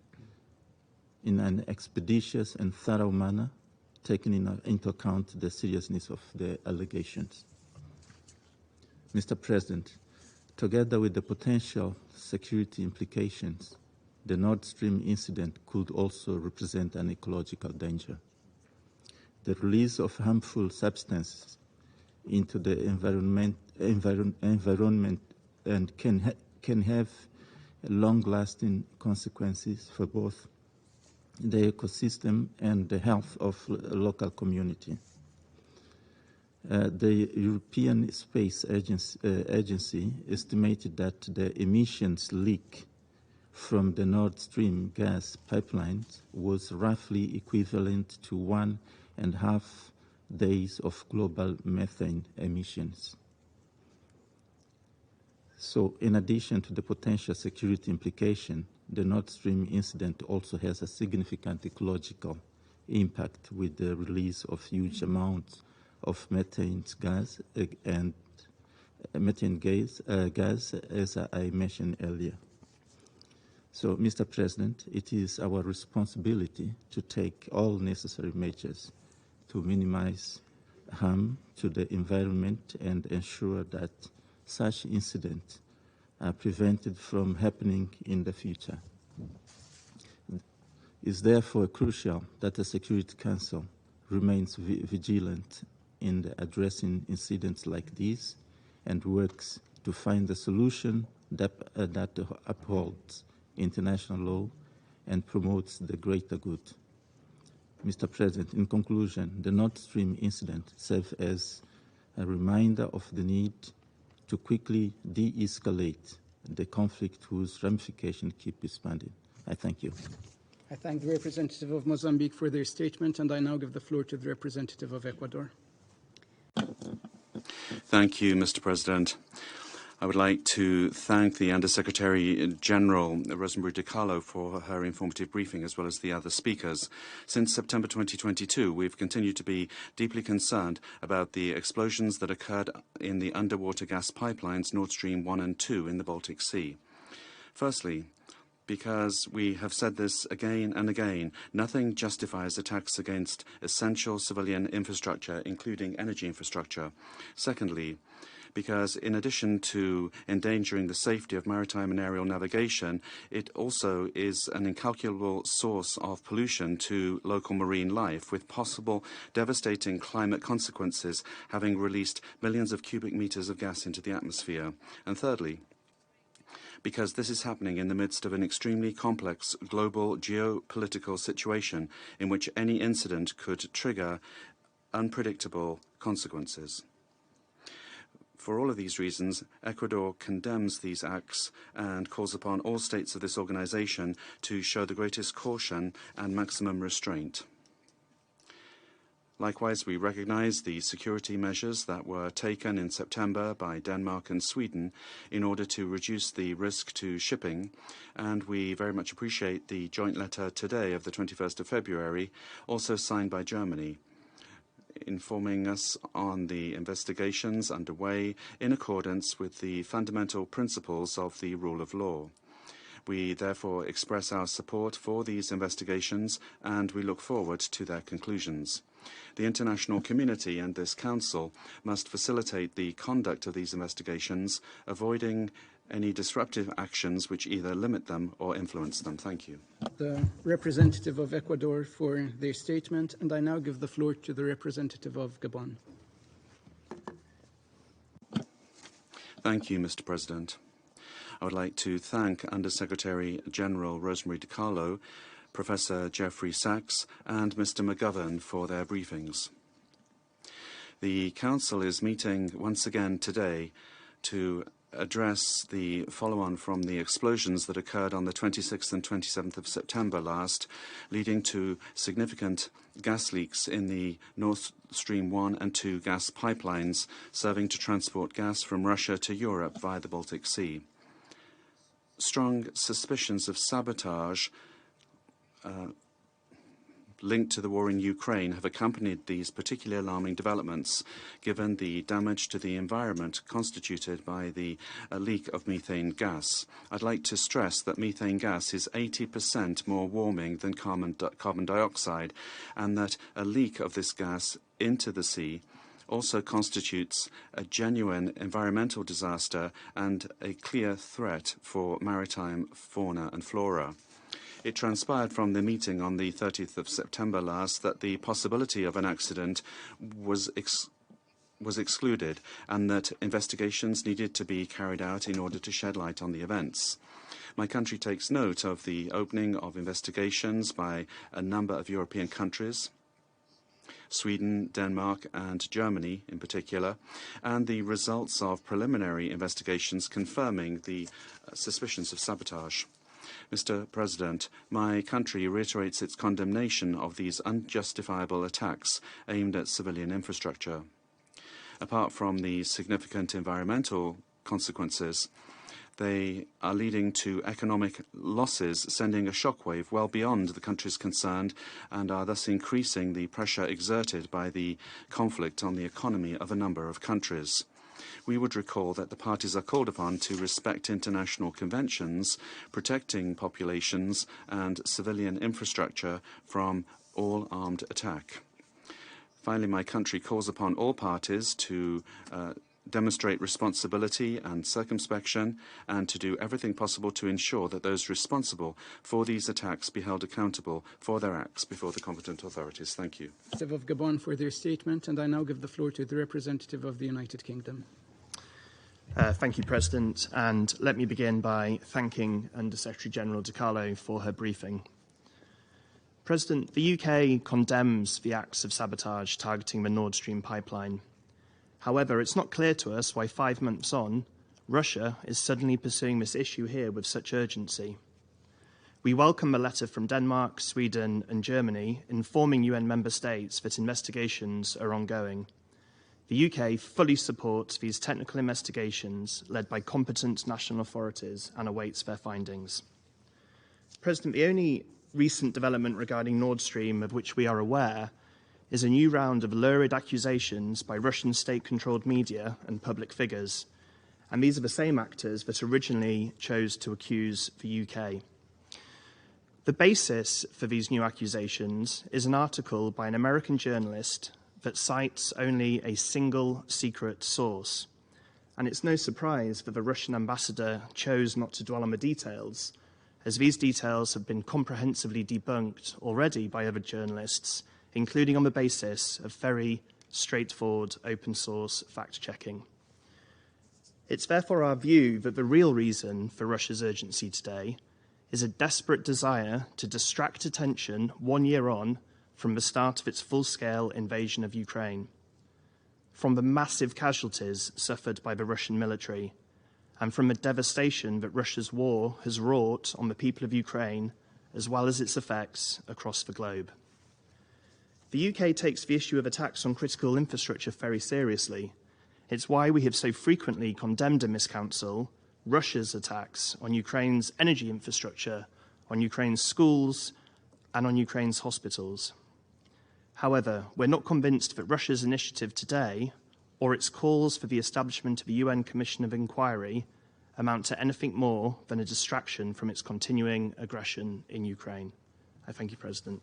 in an expeditious and thorough manner, taking into account the seriousness of the allegations. Mr. President, together with the potential security implications, the Nord Stream incident could also represent an ecological danger. The release of harmful substances into the environment and can have long-lasting consequences for both the ecosystem and the health of a local community. The European Space Agency estimated that the emissions leak from the Nord Stream gas pipelines was roughly equivalent to 1.5 days of global methane emissions. So, in addition to the potential security implication, the Nord Stream incident also has a significant ecological impact with the release of huge amounts of methane gas, as I mentioned earlier. So, Mr. President, it is our responsibility to take all necessary measures to minimize harm to the environment and ensure that such incidents are prevented from happening in the future. It is therefore crucial that the Security Council remains vigilant in addressing incidents like these and works to find a solution that upholds international law and promotes the greater good. Mr. President, in conclusion, the Nord Stream incident serves as a reminder of the need to quickly de-escalate the conflict whose ramifications keep expanding. I thank you. I thank the representative of Mozambique for their statement, and I now give the floor to the representative of Ecuador. Thank you, Mr. President. I would like to thank the Undersecretary General, Rosemary DiCarlo, for her informative briefing, as well as the other speakers. Since September 2022, we've continued to be deeply concerned about the explosions that occurred in the underwater gas pipelines Nord Stream 1 and 2 in the Baltic Sea. Firstly, because we have said this again and again, nothing justifies attacks against essential civilian infrastructure, including energy infrastructure. Secondly, because in addition to endangering the safety of maritime and aerial navigation, it also is an incalculable source of pollution to local marine life, with possible devastating climate consequences, having released millions of cubic meters of gas into the atmosphere. And thirdly, because this is happening in the midst of an extremely complex global geopolitical situation in which any incident could trigger unpredictable consequences. For all of these reasons, Ecuador condemns these acts and calls upon all states of this organization to show the greatest caution and maximum restraint. Likewise, we recognize the security measures that were taken in September by Denmark and Sweden in order to reduce the risk to shipping, and we very much appreciate the joint letter today of the 21st of February, also signed by Germany, informing us on the investigations underway in accordance with the fundamental principles of the rule of law. We therefore express our support for these investigations, and we look forward to their conclusions. The international community and this Council must facilitate the conduct of these investigations, avoiding any disruptive actions which either limit them or influence them. Thank you. The representative of Ecuador for their statement, and I now give the floor to the representative of Gabon. Thank you, Mr. President. I would like to thank Undersecretary General Rosemary DiCarlo, Professor Jeffrey Sachs, and Mr. McGovern for their briefings. The Council is meeting once again today to address the follow-on from the explosions that occurred on the 26th and 27th of September last, leading to significant gas leaks in the Nord Stream 1 and 2 gas pipelines serving to transport gas from Russia to Europe via the Baltic Sea. Strong suspicions of sabotage linked to the war in Ukraine have accompanied these particularly alarming developments, given the damage to the environment constituted by the leak of methane gas. I'd like to stress that methane gas is 80% more warming than carbon dioxide, and that a leak of this gas into the sea also constitutes a genuine environmental disaster and a clear threat for maritime fauna and flora. It transpired from the meeting on the 30th of September last that the possibility of an accident was excluded and that investigations needed to be carried out in order to shed light on the events. My country takes note of the opening of investigations by a number of European countries, Sweden, Denmark and Germany in particular, and the results of preliminary investigations confirming the suspicions of sabotage. Mr. President, my country reiterates its condemnation of these unjustifiable attacks aimed at civilian infrastructure. Apart from the significant environmental consequences, they are leading to economic losses, sending a shockwave well beyond the countries concerned, and are thus increasing the pressure exerted by the conflict on the economy of a number of countries. We would recall that the parties are called upon to respect international conventions protecting populations and civilian infrastructure from all armed attack. Finally, my country calls upon all parties to demonstrate responsibility and circumspection, and to do everything possible to ensure that those responsible for these attacks be held accountable for their acts before the competent authorities. Thank you. Of Gabon for their statement, and I now give the floor to the representative of the United Kingdom. Thank you, President, and let me begin by thanking Under-Secretary General De Carlo for her briefing. President, the UK condemns the acts of sabotage targeting the Nordstream pipeline. However, it's not clear to us why 5 months on, Russia is suddenly pursuing this issue here with such urgency. We welcome the letter from Denmark, Sweden and Germany informing UN member states that investigations are ongoing. The UK fully supports these technical investigations led by competent national authorities and awaits their findings. President, the only recent development regarding Nord Stream of which we are aware is a new round of lurid accusations by Russian state-controlled media and public figures, and these are the same actors that originally chose to accuse the UK. The basis for these new accusations is an article by an American journalist that cites only a single secret source, and it's no surprise that the Russian ambassador chose not to dwell on the details, as these details have been comprehensively debunked already by other journalists, including on the basis of very straightforward open-source fact-checking. It's therefore our view that the real reason for Russia's urgency today is a desperate desire to distract attention 1 year on from the start of its full-scale invasion of Ukraine, from the massive casualties suffered by the Russian military, and from the devastation that Russia's war has wrought on the people of Ukraine, as well as its effects across the globe. The UK takes the issue of attacks on critical infrastructure very seriously. It's why we have so frequently condemned in this Council Russia's attacks on Ukraine's energy infrastructure, on Ukraine's schools, and on Ukraine's hospitals. However, we're not convinced that Russia's initiative today, or its calls for the establishment of a UN Commission of Inquiry, amount to anything more than a distraction from its continuing aggression in Ukraine. I thank you, President.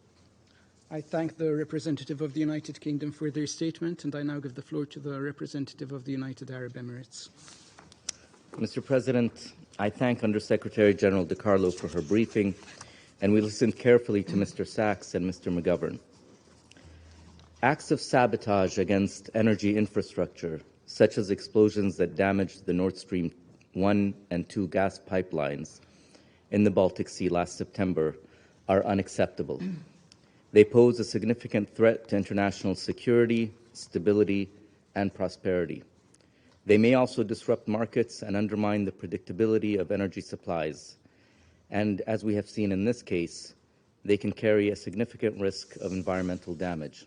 I thank the representative of the United Kingdom for their statement, and I now give the floor to the representative of the United Arab Emirates. Mr. President, I thank Under-Secretary General De Carlo for her briefing, and we listened carefully to Mr. Sachs and Mr. McGovern. Acts of sabotage against energy infrastructure, such as explosions that damaged the Nord Stream 1 and 2 gas pipelines in the Baltic Sea last September, are unacceptable. They pose a significant threat to international security, stability, and prosperity. They may also disrupt markets and undermine the predictability of energy supplies. And as we have seen in this case, they can carry a significant risk of environmental damage.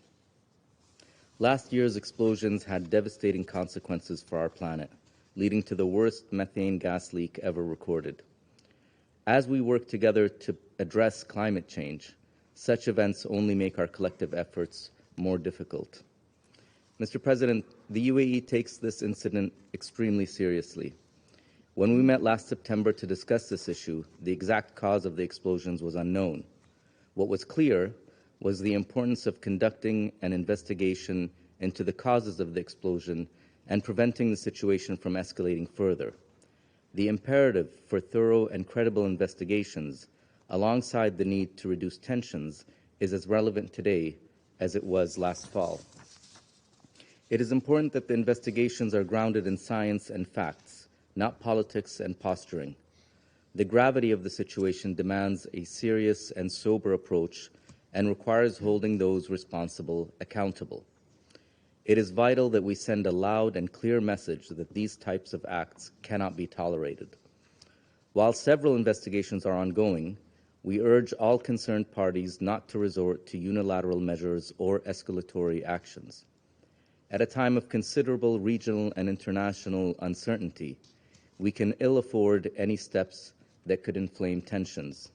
Last year's explosions had devastating consequences for our planet, leading to the worst methane gas leak ever recorded. As we work together to address climate change, Such events only make our collective efforts more difficult. Mr. President, the UAE takes this incident extremely seriously. When we met last September to discuss this issue, the exact cause of the explosions was unknown. What was clear was the importance of conducting an investigation into the causes of the explosion and preventing the situation from escalating further. The imperative for thorough and credible investigations, alongside the need to reduce tensions, is as relevant today as it was last fall. It is important that the investigations are grounded in science and facts, not politics and posturing. The gravity of the situation demands a serious and sober approach and requires holding those responsible accountable. It is vital that we send a loud and clear message that these types of acts cannot be tolerated. While several investigations are ongoing, we urge all concerned parties not to resort to unilateral measures or escalatory actions. At a time of considerable regional and international uncertainty, we can ill afford any steps that could inflame tensions.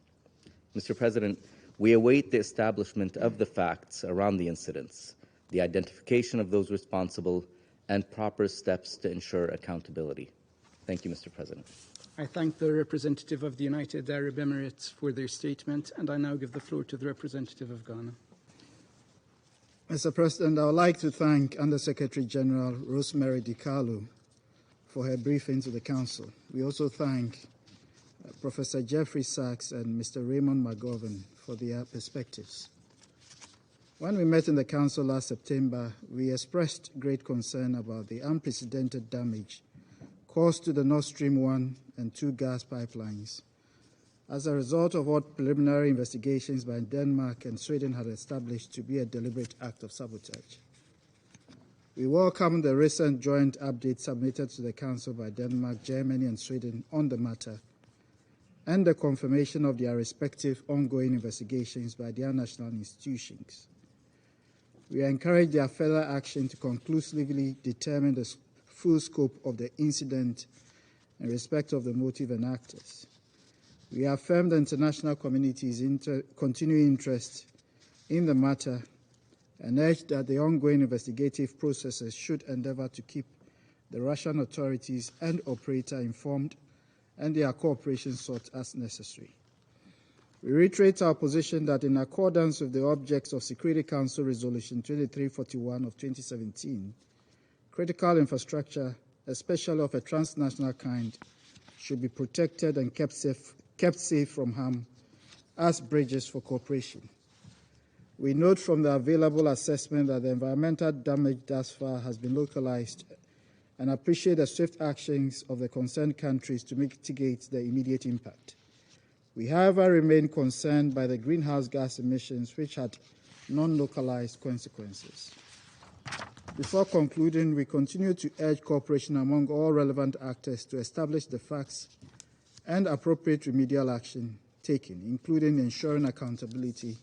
Mr. President, we await the establishment of the facts around the incidents, the identification of those responsible, and proper steps to ensure accountability. Thank you, Mr. President. I thank the representative of the United Arab Emirates for their statement, and I now give the floor to the representative of Ghana. Mr. President, I would like to thank Under-Secretary General Rosemary DiCarlo for her briefing to the Council. We also thank Professor Jeffrey Sachs and Mr. Raymond McGovern for their perspectives. When we met in the Council last September, we expressed great concern about the unprecedented damage caused to the Nordstream 1 and 2 gas pipelines as a result of what preliminary investigations by Denmark and Sweden had established to be a deliberate act of sabotage. We welcome the recent joint update submitted to the Council by Denmark, Germany, and Sweden on the matter, and the confirmation of their respective ongoing investigations by their national institutions. We encourage their further action to conclusively determine the full scope of the incident in respect of the motive and actors. We affirm the international community's continuing interest in the matter and urge that the ongoing investigative processes should endeavor to keep the Russian authorities and operator informed and their cooperation sought as necessary. We reiterate our position that in accordance with the objects of Security Council Resolution 2341 of 2017, critical infrastructure, especially of a transnational kind, should be protected and kept safe from harm as bridges for cooperation. We note from the available assessment that the environmental damage thus far has been localized and appreciate the swift actions of the concerned countries to mitigate the immediate impact. We, however, remain concerned by the greenhouse gas emissions, which had non-localized consequences. Before concluding, we continue to urge cooperation among all relevant actors to establish the facts and appropriate remedial action taken, including ensuring accountability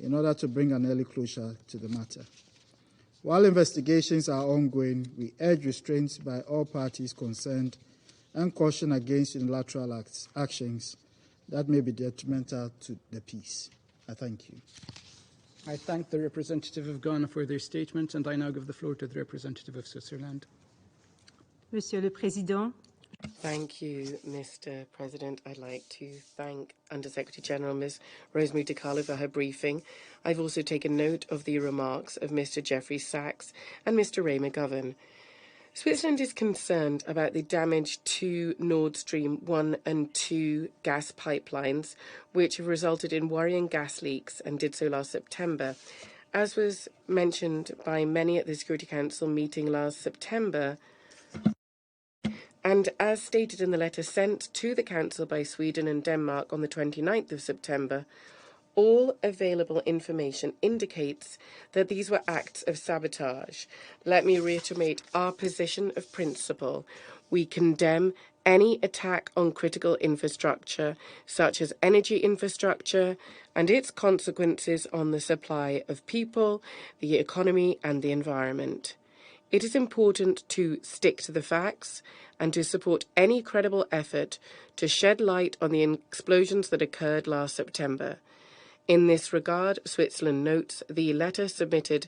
in order to bring an early closure to the matter. While investigations are ongoing, we urge restraint by all parties concerned and caution against unilateral actions that may be detrimental to the peace. I thank you. I thank the representative of Ghana for their statement, and I now give the floor to the representative of Switzerland. Monsieur le Président. Thank you, Mr. President. I'd like to thank Under-Secretary General Ms. Rosemary DiCarlo for her briefing. I've also taken note of the remarks of Mr. Jeffrey Sachs and Mr. Ray McGovern. Switzerland is concerned about the damage to Nord Stream 1 and 2 gas pipelines, which have resulted in worrying gas leaks and did so last September. As was mentioned by many at the Security Council meeting last September, and as stated in the letter sent to the Council by Sweden and Denmark on the 29th of September, all available information indicates that these were acts of sabotage. Let me reiterate our position of principle. We condemn any attack on critical infrastructure, such as energy infrastructure, and its consequences on the supply of people, the economy, and the environment. It is important to stick to the facts and to support any credible effort to shed light on the explosions that occurred last September. In this regard, Switzerland notes the letter submitted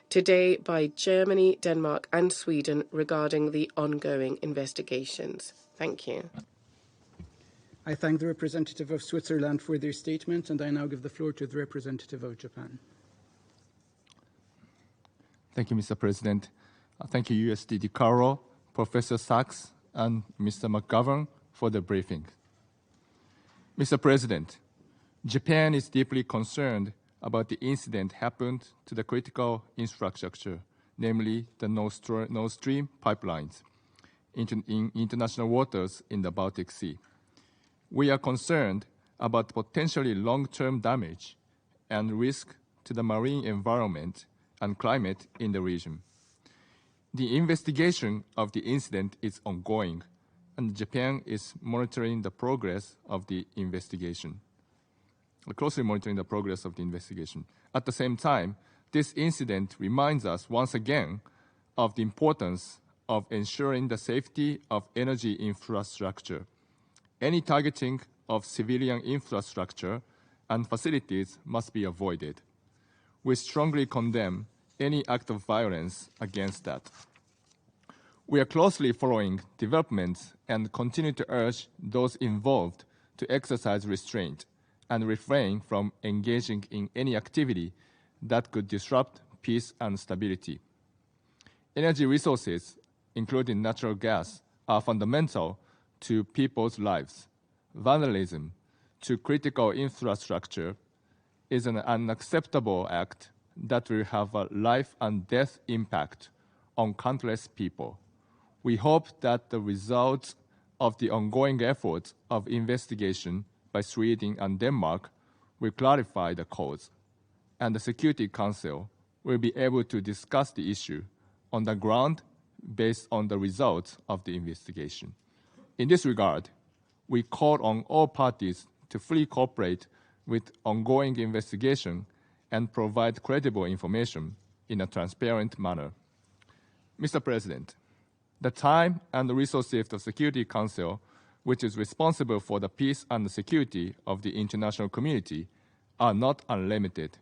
today by Germany, Denmark and Sweden regarding the ongoing investigations. Thank you. I thank the representative of Switzerland for their statement, and I now give the floor to the representative of Japan. Thank you, Mr. President. Thank you, USD DiCaro, Professor Sachs, and Mr. McGovern for the briefing. Mr. President, Japan is deeply concerned about the incident happened to the critical infrastructure, namely the Nordstream pipelines in international waters in the Baltic Sea. We are concerned about potentially long-term damage and risk to the marine environment and climate in the region. The investigation of the incident is ongoing, and Japan is monitoring the progress of the investigation. Closely monitoring the progress of the investigation. At the same time, this incident reminds us once again of the importance of ensuring the safety of energy infrastructure. Any targeting of civilian infrastructure and facilities must be avoided. We strongly condemn any act of violence against that. We are closely following developments and continue to urge those involved to exercise restraint and refrain from engaging in any activity that could disrupt peace and stability. Energy resources, including natural gas, are fundamental to people's lives. Vandalism to critical infrastructure is an unacceptable act that will have a life and death impact on countless people. We hope that the results of the ongoing efforts of investigation by Sweden and Denmark will clarify the cause, and the Security Council will be able to discuss the issue on the ground based on the results of the investigation. In this regard, we call on all parties to fully cooperate with ongoing investigation and provide credible information in a transparent manner. Mr. President, the time and the resources of the Security Council, which is responsible for the peace and the security of the international community, are not unlimited.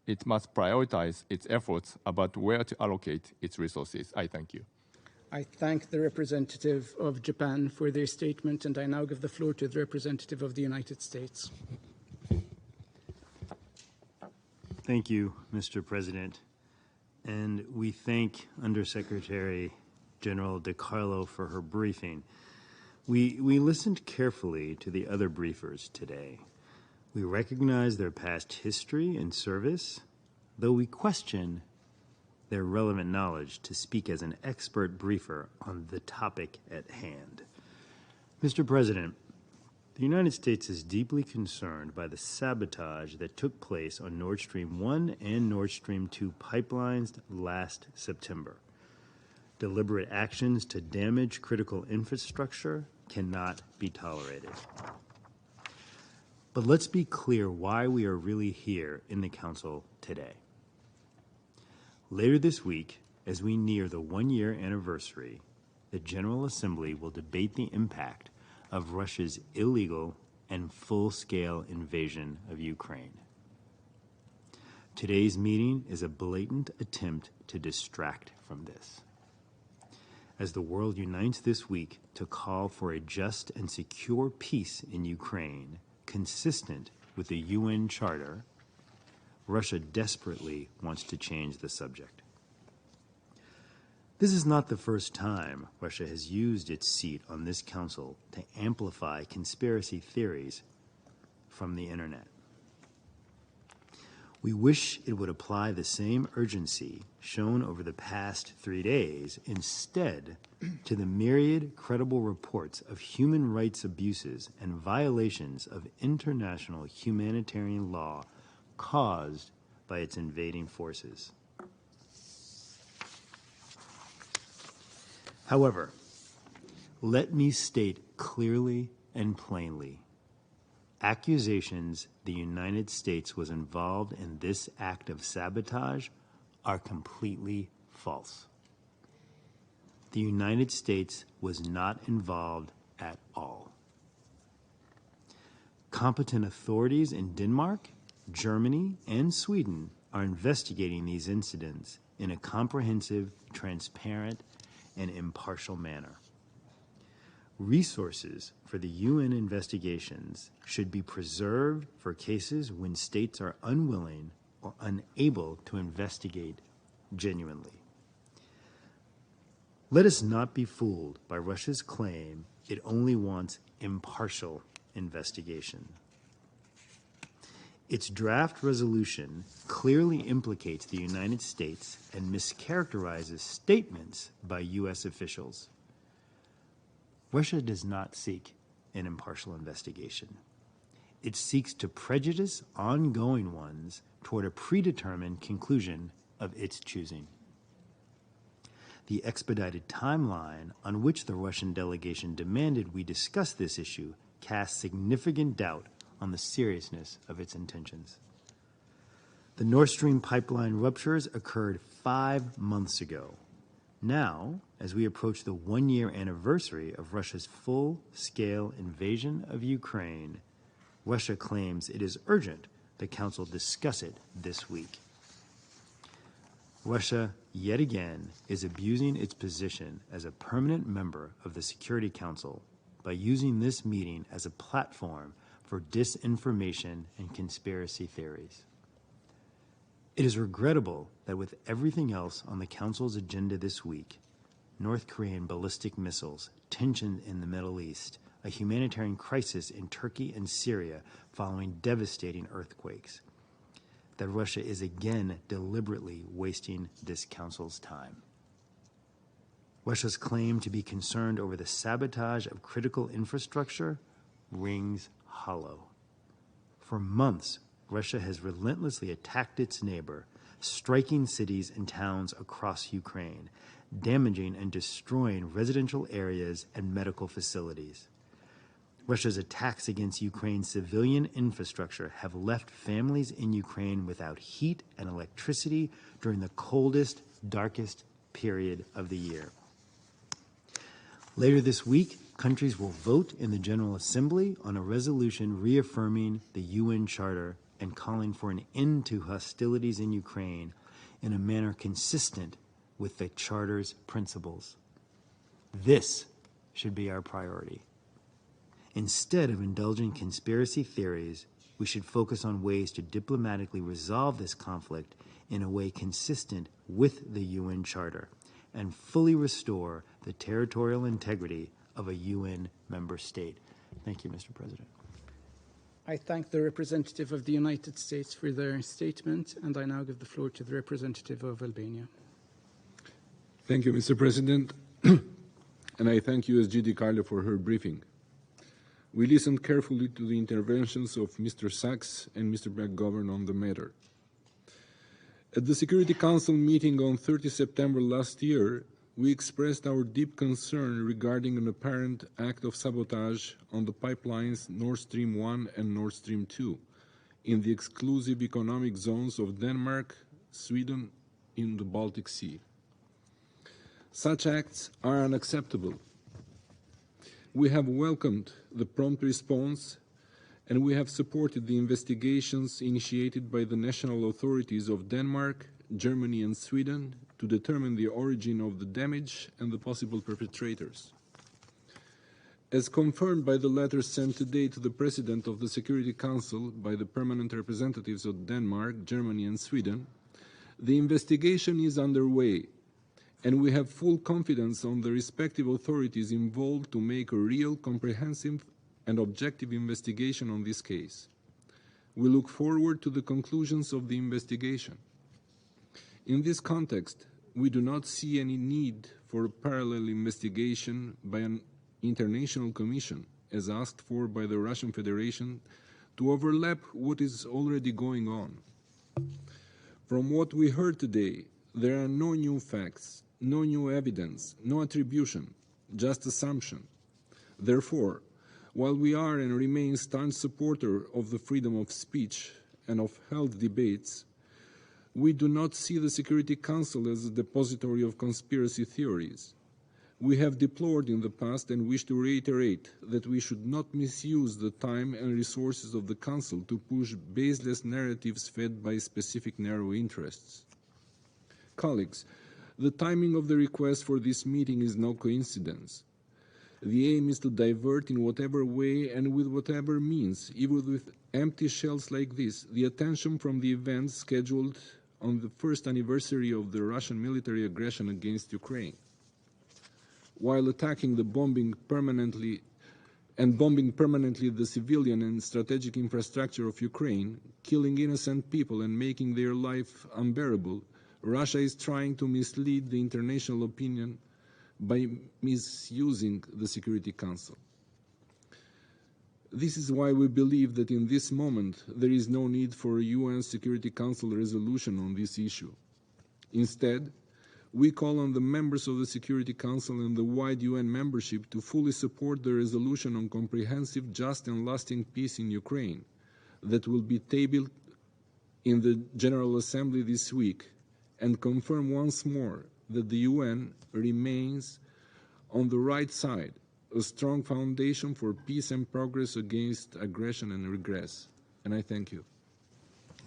It must prioritize its efforts about where to allocate its resources. I thank you. I thank the representative of Japan for their statement, and I now give the floor to the representative of the United States. Thank you, Mr. President. And we thank Undersecretary General DiCarlo for her briefing. We listened carefully to the other briefers today. We recognize their past history and service, though we question their relevant knowledge to speak as an expert briefer on the topic at hand. Mr. President, the United States is deeply concerned by the sabotage that took place on Nord Stream 1 and Nord Stream 2 pipelines last September. Deliberate actions to damage critical infrastructure cannot be tolerated. But let's be clear why we are really here in the Council today. Later this week, as we near the one-year anniversary, the General Assembly will debate the impact of Russia's illegal and full-scale invasion of Ukraine. Today's meeting is a blatant attempt to distract from this. As the world unites this week to call for a just and secure peace in Ukraine, consistent with the UN Charter, Russia desperately wants to change the subject. This is not the first time Russia has used its seat on this council to amplify conspiracy theories from the internet. We wish it would apply the same urgency shown over the past 3 days instead to the myriad credible reports of human rights abuses and violations of international humanitarian law caused by its invading forces. However, let me state clearly and plainly, accusations the United States was involved in this act of sabotage are completely false. The United States was not involved at all. Competent authorities in Denmark Germany and Sweden are investigating these incidents in a comprehensive, transparent, and impartial manner. Resources for the UN investigations should be preserved for cases when states are unwilling or unable to investigate genuinely. Let us not be fooled by Russia's claim it only wants impartial investigation. Its draft resolution clearly implicates the United States and mischaracterizes statements by U.S. officials. Russia does not seek an impartial investigation. It seeks to prejudice ongoing ones toward a predetermined conclusion of its choosing. The expedited timeline on which the Russian delegation demanded we discuss this issue casts significant doubt on the seriousness of its intentions. The Nordstream pipeline ruptures occurred 5 months ago. Now, as we approach the one-year anniversary of Russia's full-scale invasion of Ukraine, Russia claims it is urgent the Council discuss it this week. Russia, yet again, is abusing its position as a permanent member of the Security Council by using this meeting as a platform for disinformation and conspiracy theories. It is regrettable that with everything else on the Council's agenda this week, North Korean ballistic missiles, tension in the Middle East, a humanitarian crisis in Turkey and Syria following devastating earthquakes, that Russia is again deliberately wasting this Council's time. Russia's claim to be concerned over the sabotage of critical infrastructure rings hollow. For months, Russia has relentlessly attacked its neighbor, striking cities and towns across Ukraine, damaging and destroying residential areas and medical facilities. Russia's attacks against Ukraine's civilian infrastructure have left families in Ukraine without heat and electricity during the coldest, darkest period of the year. Later this week, countries will vote in the General Assembly on a resolution reaffirming the UN Charter and calling for an end to hostilities in Ukraine in a manner consistent with the Charter's principles. This should be our priority. Instead of indulging conspiracy theories, we should focus on ways to diplomatically resolve this conflict in a way consistent with the UN Charter and fully restore the territorial integrity of a UN member state. Thank you, Mr. President. I thank the representative of the United States for their statement, and I now give the floor to the representative of Albania. Thank you, Mr. President, and I thank USG DiCarlo for her briefing. We listened carefully to the interventions of Mr. Sachs and Mr. McGovern on the matter. At the Security Council meeting on 30 September last year, we expressed our deep concern regarding an apparent act of sabotage on the pipelines Nord Stream 1 and Nord Stream 2 in the exclusive economic zones of Denmark, Sweden, in the Baltic Sea. Such acts are unacceptable. We have welcomed the prompt response, and we have supported the investigations initiated by the national authorities of Denmark, Germany, and Sweden to determine the origin of the damage and the possible perpetrators. As confirmed by the letter sent today to the President of the Security Council by the permanent representatives of Denmark, Germany, and Sweden, the investigation is underway, and we have full confidence on the respective authorities involved to make a real, comprehensive, and objective investigation on this case. We look forward to the conclusions of the investigation. In this context, we do not see any need for a parallel investigation by an international commission, as asked for by the Russian Federation, to overlap what is already going on. From what we heard today, there are no new facts, no new evidence, no attribution, just assumption. Therefore, while we are and remain staunch supporter of the freedom of speech and of held debates, we do not see the Security Council as a depository of conspiracy theories. We have deplored in the past and wish to reiterate that we should not misuse the time and resources of the Council to push baseless narratives fed by specific narrow interests. Colleagues, the timing of the request for this meeting is no coincidence. The aim is to divert in whatever way and with whatever means, even with empty shells like this, the attention from the events scheduled on the first anniversary of the Russian military aggression against Ukraine. While attacking the bombing permanently the civilian and strategic infrastructure of Ukraine, killing innocent people and making their life unbearable, Russia is trying to mislead the international opinion by misusing the Security Council. This is why we believe that in this moment there is no need for a UN Security Council resolution on this issue. Instead, we call on the members of the Security Council and the wide UN membership to fully support the resolution on comprehensive, just and lasting peace in Ukraine that will be tabled in the General Assembly this week and confirm once more that the UN remains on the right side, a strong foundation for peace and progress against aggression and regress. And I thank you.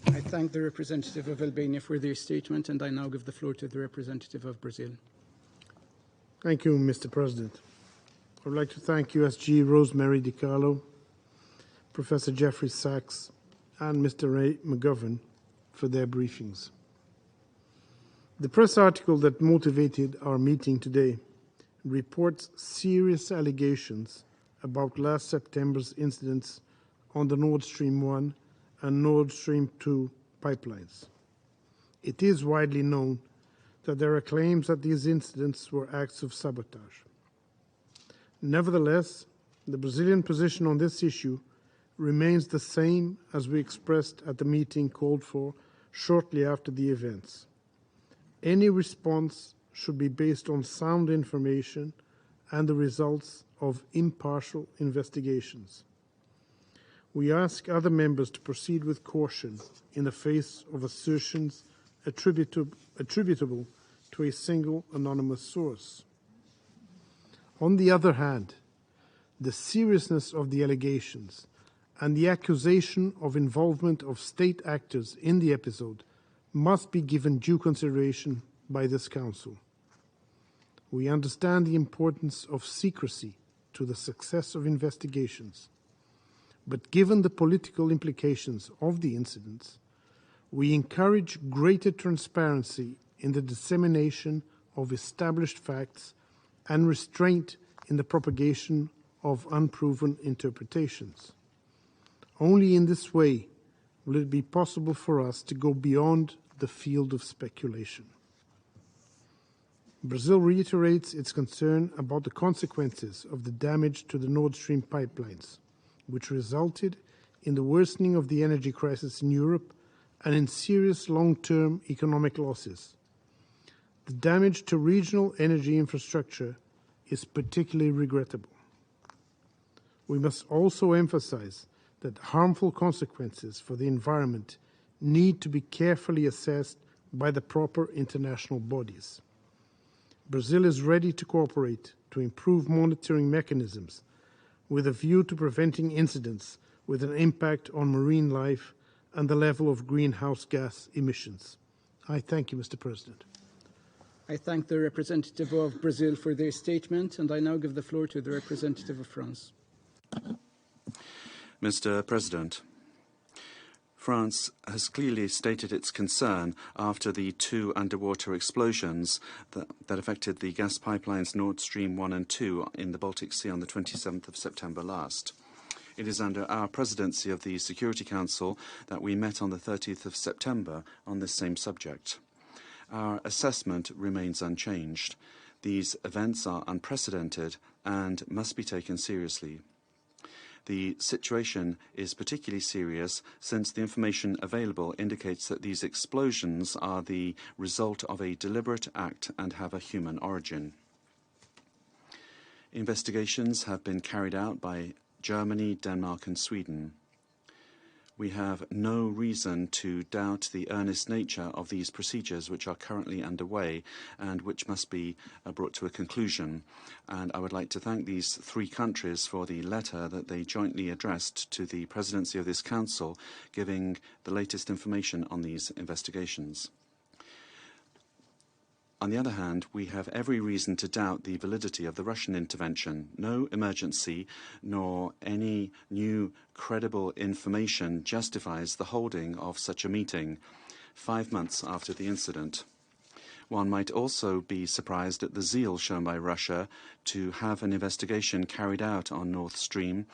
I thank the representative of Albania for their statement, and I now give the floor to the representative of Brazil. Thank you, Mr. President. I would like to thank USG Rosemary DiCarlo, Professor Jeffrey Sachs, and Mr. Ray McGovern for their briefings. The press article that motivated our meeting today reports serious allegations about last September's incidents on the Nord Stream 1 and Nord Stream 2 pipelines. It is widely known that there are claims that these incidents were acts of sabotage. Nevertheless, the Brazilian position on this issue remains the same as we expressed at the meeting called for shortly after the events. Any response should be based on sound information and the results of impartial investigations. We ask other members to proceed with caution in the face of assertions attributable to a single anonymous source. On the other hand, the seriousness of the allegations and the accusation of involvement of state actors in the episode must be given due consideration by this Council. We understand the importance of secrecy to the success of investigations, but given the political implications of the incidents, we encourage greater transparency in the dissemination of established facts and restraint in the propagation of unproven interpretations. Only in this way will it be possible for us to go beyond the field of speculation. Brazil reiterates its concern about the consequences of the damage to the Nord Stream pipelines, which resulted in the worsening of the energy crisis in Europe and in serious long-term economic losses. The damage to regional energy infrastructure is particularly regrettable. We must also emphasize that harmful consequences for the environment need to be carefully assessed by the proper international bodies. Brazil is ready to cooperate to improve monitoring mechanisms with a view to preventing incidents with an impact on marine life and the level of greenhouse gas emissions. I thank you, Mr. President. I thank the representative of Brazil for their statement, and I now give the floor to the representative of France. Mr. President, France has clearly stated its concern after the two underwater explosions that affected the gas pipelines Nord Stream 1 and 2 in the Baltic Sea on the 27th of September last. It is under our presidency of the Security Council that we met on the 30th of September on this same subject. Our assessment remains unchanged. These events are unprecedented and must be taken seriously. The situation is particularly serious since the information available indicates that these explosions are the result of a deliberate act and have a human origin. Investigations have been carried out by Germany, Denmark and Sweden. We have no reason to doubt the earnest nature of these procedures which are currently underway and which must be brought to a conclusion. And I would like to thank these three countries for the letter that they jointly addressed to the presidency of this council, giving the latest information on these investigations. On the other hand, we have every reason to doubt the validity of the Russian intervention. No emergency nor any new credible information justifies the holding of such a meeting 5 months after the incident. One might also be surprised at the zeal shown by Russia to have an investigation carried out on Nord Stream,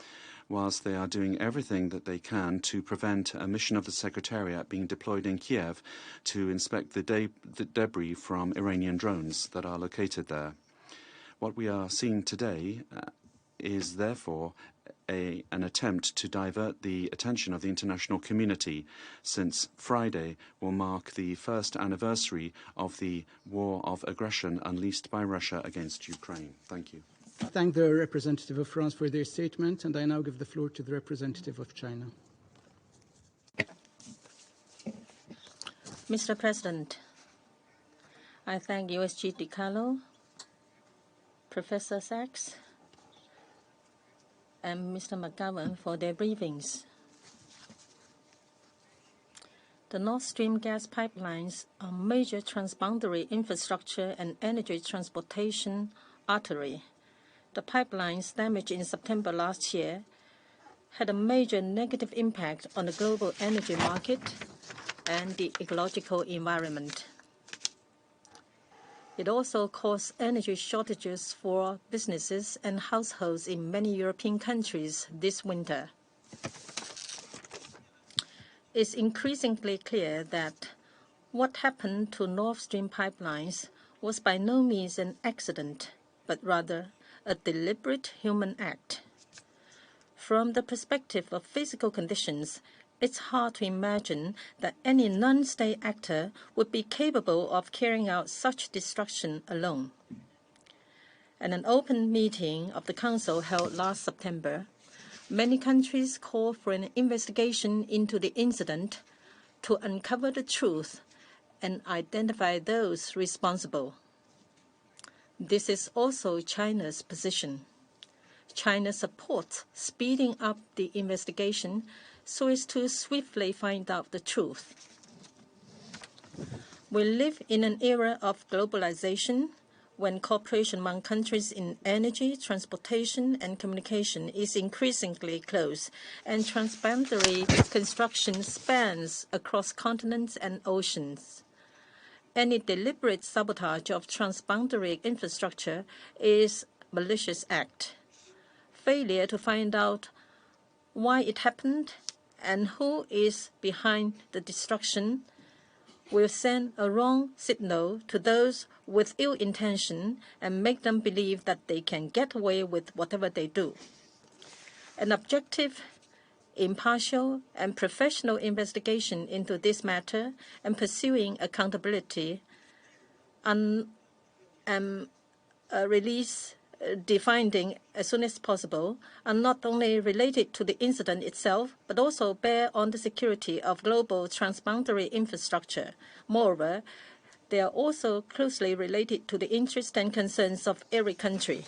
whilst they are doing everything that they can to prevent a mission of the Secretariat being deployed in Kiev to inspect the debris from Iranian drones that are located there. What we are seeing today is therefore an attempt to divert the attention of the international community, since Friday will mark the first anniversary of the war of aggression unleashed by Russia against Ukraine. Thank you. I thank the representative of France for their statement, and I now give the floor to the representative of China. Mr. President, I thank USG DiCarlo, Professor Sachs, and Mr. McGovern for their briefings. The Nord Stream gas pipelines are major transboundary infrastructure and energy transportation artery. The pipelines damaged in September last year had a major negative impact on the global energy market and the ecological environment. It also caused energy shortages for businesses and households in many European countries this winter. It's increasingly clear that what happened to Nord Stream pipelines was by no means an accident, but rather a deliberate human act. From the perspective of physical conditions, it's hard to imagine that any non-state actor would be capable of carrying out such destruction alone. At an open meeting of the Council held last September, many countries called for an investigation into the incident to uncover the truth and identify those responsible. This is also China's position. China supports speeding up the investigation so as to swiftly find out the truth. We live in an era of globalization when cooperation among countries in energy, transportation, and communication is increasingly close, and transboundary construction spans across continents and oceans. Any deliberate sabotage of transboundary infrastructure is a malicious act. Failure to find out why it happened and who is behind the destruction will send a wrong signal to those with ill intention and make them believe that they can get away with whatever they do. An objective, impartial, and professional investigation into this matter and pursuing accountability and release the finding as soon as possible are not only related to the incident itself, but also bear on the security of global transboundary infrastructure. Moreover, they are also closely related to the interests and concerns of every country.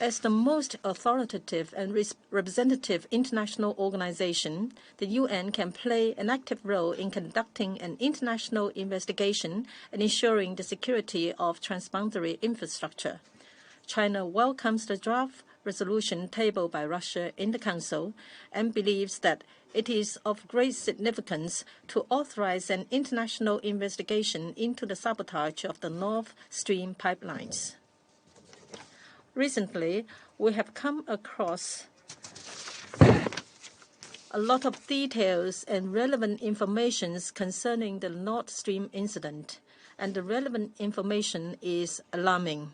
As the most authoritative and representative international organization, the UN can play an active role in conducting an international investigation and ensuring the security of transboundary infrastructure. China welcomes the draft resolution tabled by Russia in the Council and believes that it is of great significance to authorize an international investigation into the sabotage of the Nord Stream pipelines. Recently, we have come across a lot of details and relevant information concerning the Nord Stream incident, and the relevant information is alarming.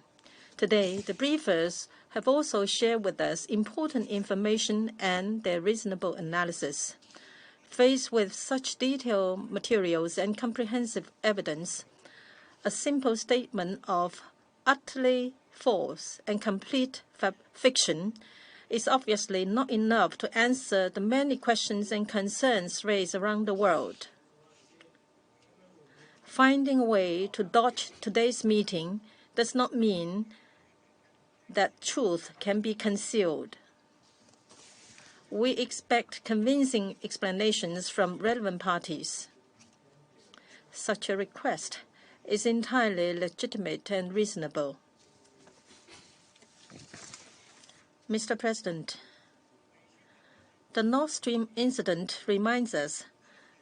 Today, the briefers have also shared with us important information and their reasonable analysis. Faced with such detailed materials and comprehensive evidence, a simple statement of utterly false and complete fiction is obviously not enough to answer the many questions and concerns raised around the world. Finding a way to dodge today's meeting does not mean that truth can be concealed. We expect convincing explanations from relevant parties. Such a request is entirely legitimate and reasonable. Mr. President, the Nordstream incident reminds us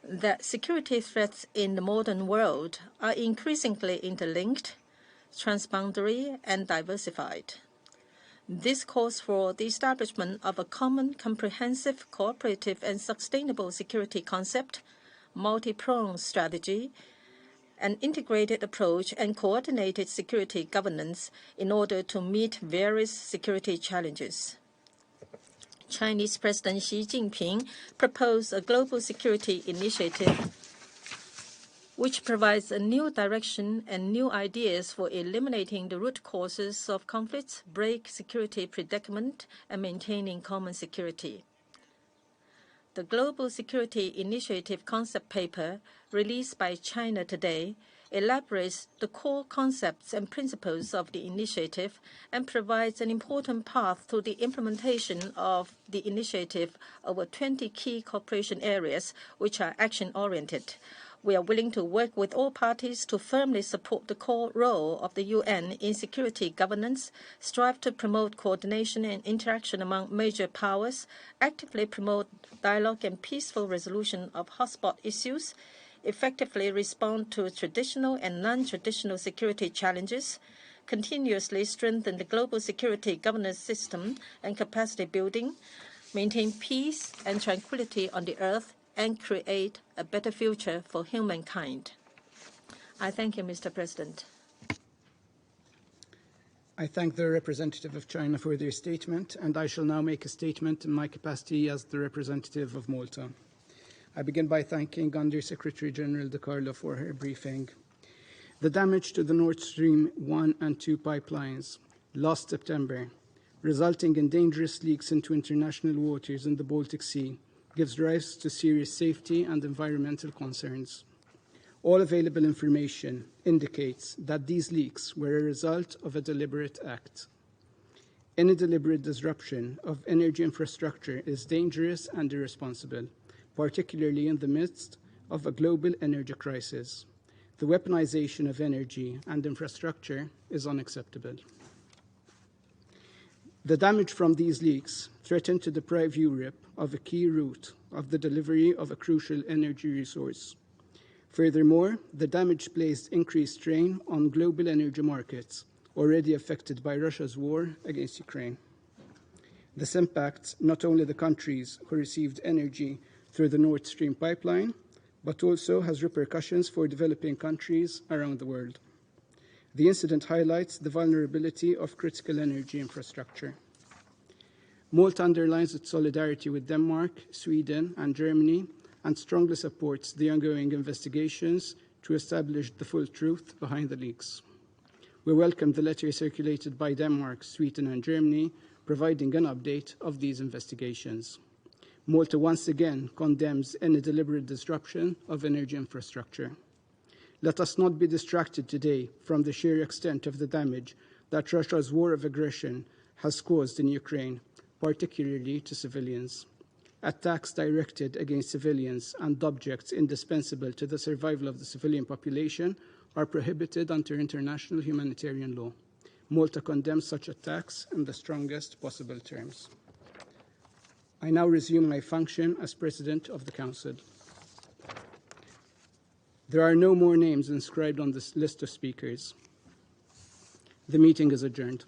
that security threats in the modern world are increasingly interlinked, transboundary, and diversified. This calls for the establishment of a common, comprehensive, cooperative, and sustainable security concept, multi-pronged strategy, an integrated approach, and coordinated security governance in order to meet various security challenges. Chinese President Xi Jinping proposed a global security initiative which provides a new direction and new ideas for eliminating the root causes of conflicts, break security predicament, and maintaining common security. The Global Security Initiative concept paper, released by China today, elaborates the core concepts and principles of the initiative and provides an important path to the implementation of the initiative over 20 key cooperation areas which are action-oriented. We are willing to work with all parties to firmly support the core role of the UN in security governance, strive to promote coordination and interaction among major powers, actively promote dialogue and peaceful resolution of hotspot issues, effectively respond to traditional and non-traditional security challenges, continuously strengthen the global security governance system and capacity building, maintain peace and tranquility on the earth, and create a better future for humankind. I thank you, Mr. President. I thank the representative of China for their statement, and I shall now make a statement in my capacity as the representative of Malta. I begin by thanking Under Secretary General De Carlo for her briefing. The damage to the Nord Stream 1 and 2 pipelines last September, resulting in dangerous leaks into international waters in the Baltic Sea, gives rise to serious safety and environmental concerns. All available information indicates that these leaks were a result of a deliberate act. Any deliberate disruption of energy infrastructure is dangerous and irresponsible, particularly in the midst of a global energy crisis. The weaponization of energy and infrastructure is unacceptable. The damage from these leaks threatened to deprive Europe of a key route of the delivery of a crucial energy resource. Furthermore, the damage placed increased strain on global energy markets, already affected by Russia's war against Ukraine. This impacts not only the countries who received energy through the Nord Stream pipeline, but also has repercussions for developing countries around the world. The incident highlights the vulnerability of critical energy infrastructure. Malta underlines its solidarity with Denmark, Sweden, and Germany, and strongly supports the ongoing investigations to establish the full truth behind the leaks. We welcome the letter circulated by Denmark, Sweden, and Germany, providing an update of these investigations. Malta once again condemns any deliberate disruption of energy infrastructure. Let us not be distracted today from the sheer extent of the damage that Russia's war of aggression has caused in Ukraine, particularly to civilians. Attacks directed against civilians and objects indispensable to the survival of the civilian population are prohibited under international humanitarian law. Malta condemns such attacks in the strongest possible terms. I now resume my function as President of the Council. There are no more names inscribed on this list of speakers. The meeting is adjourned.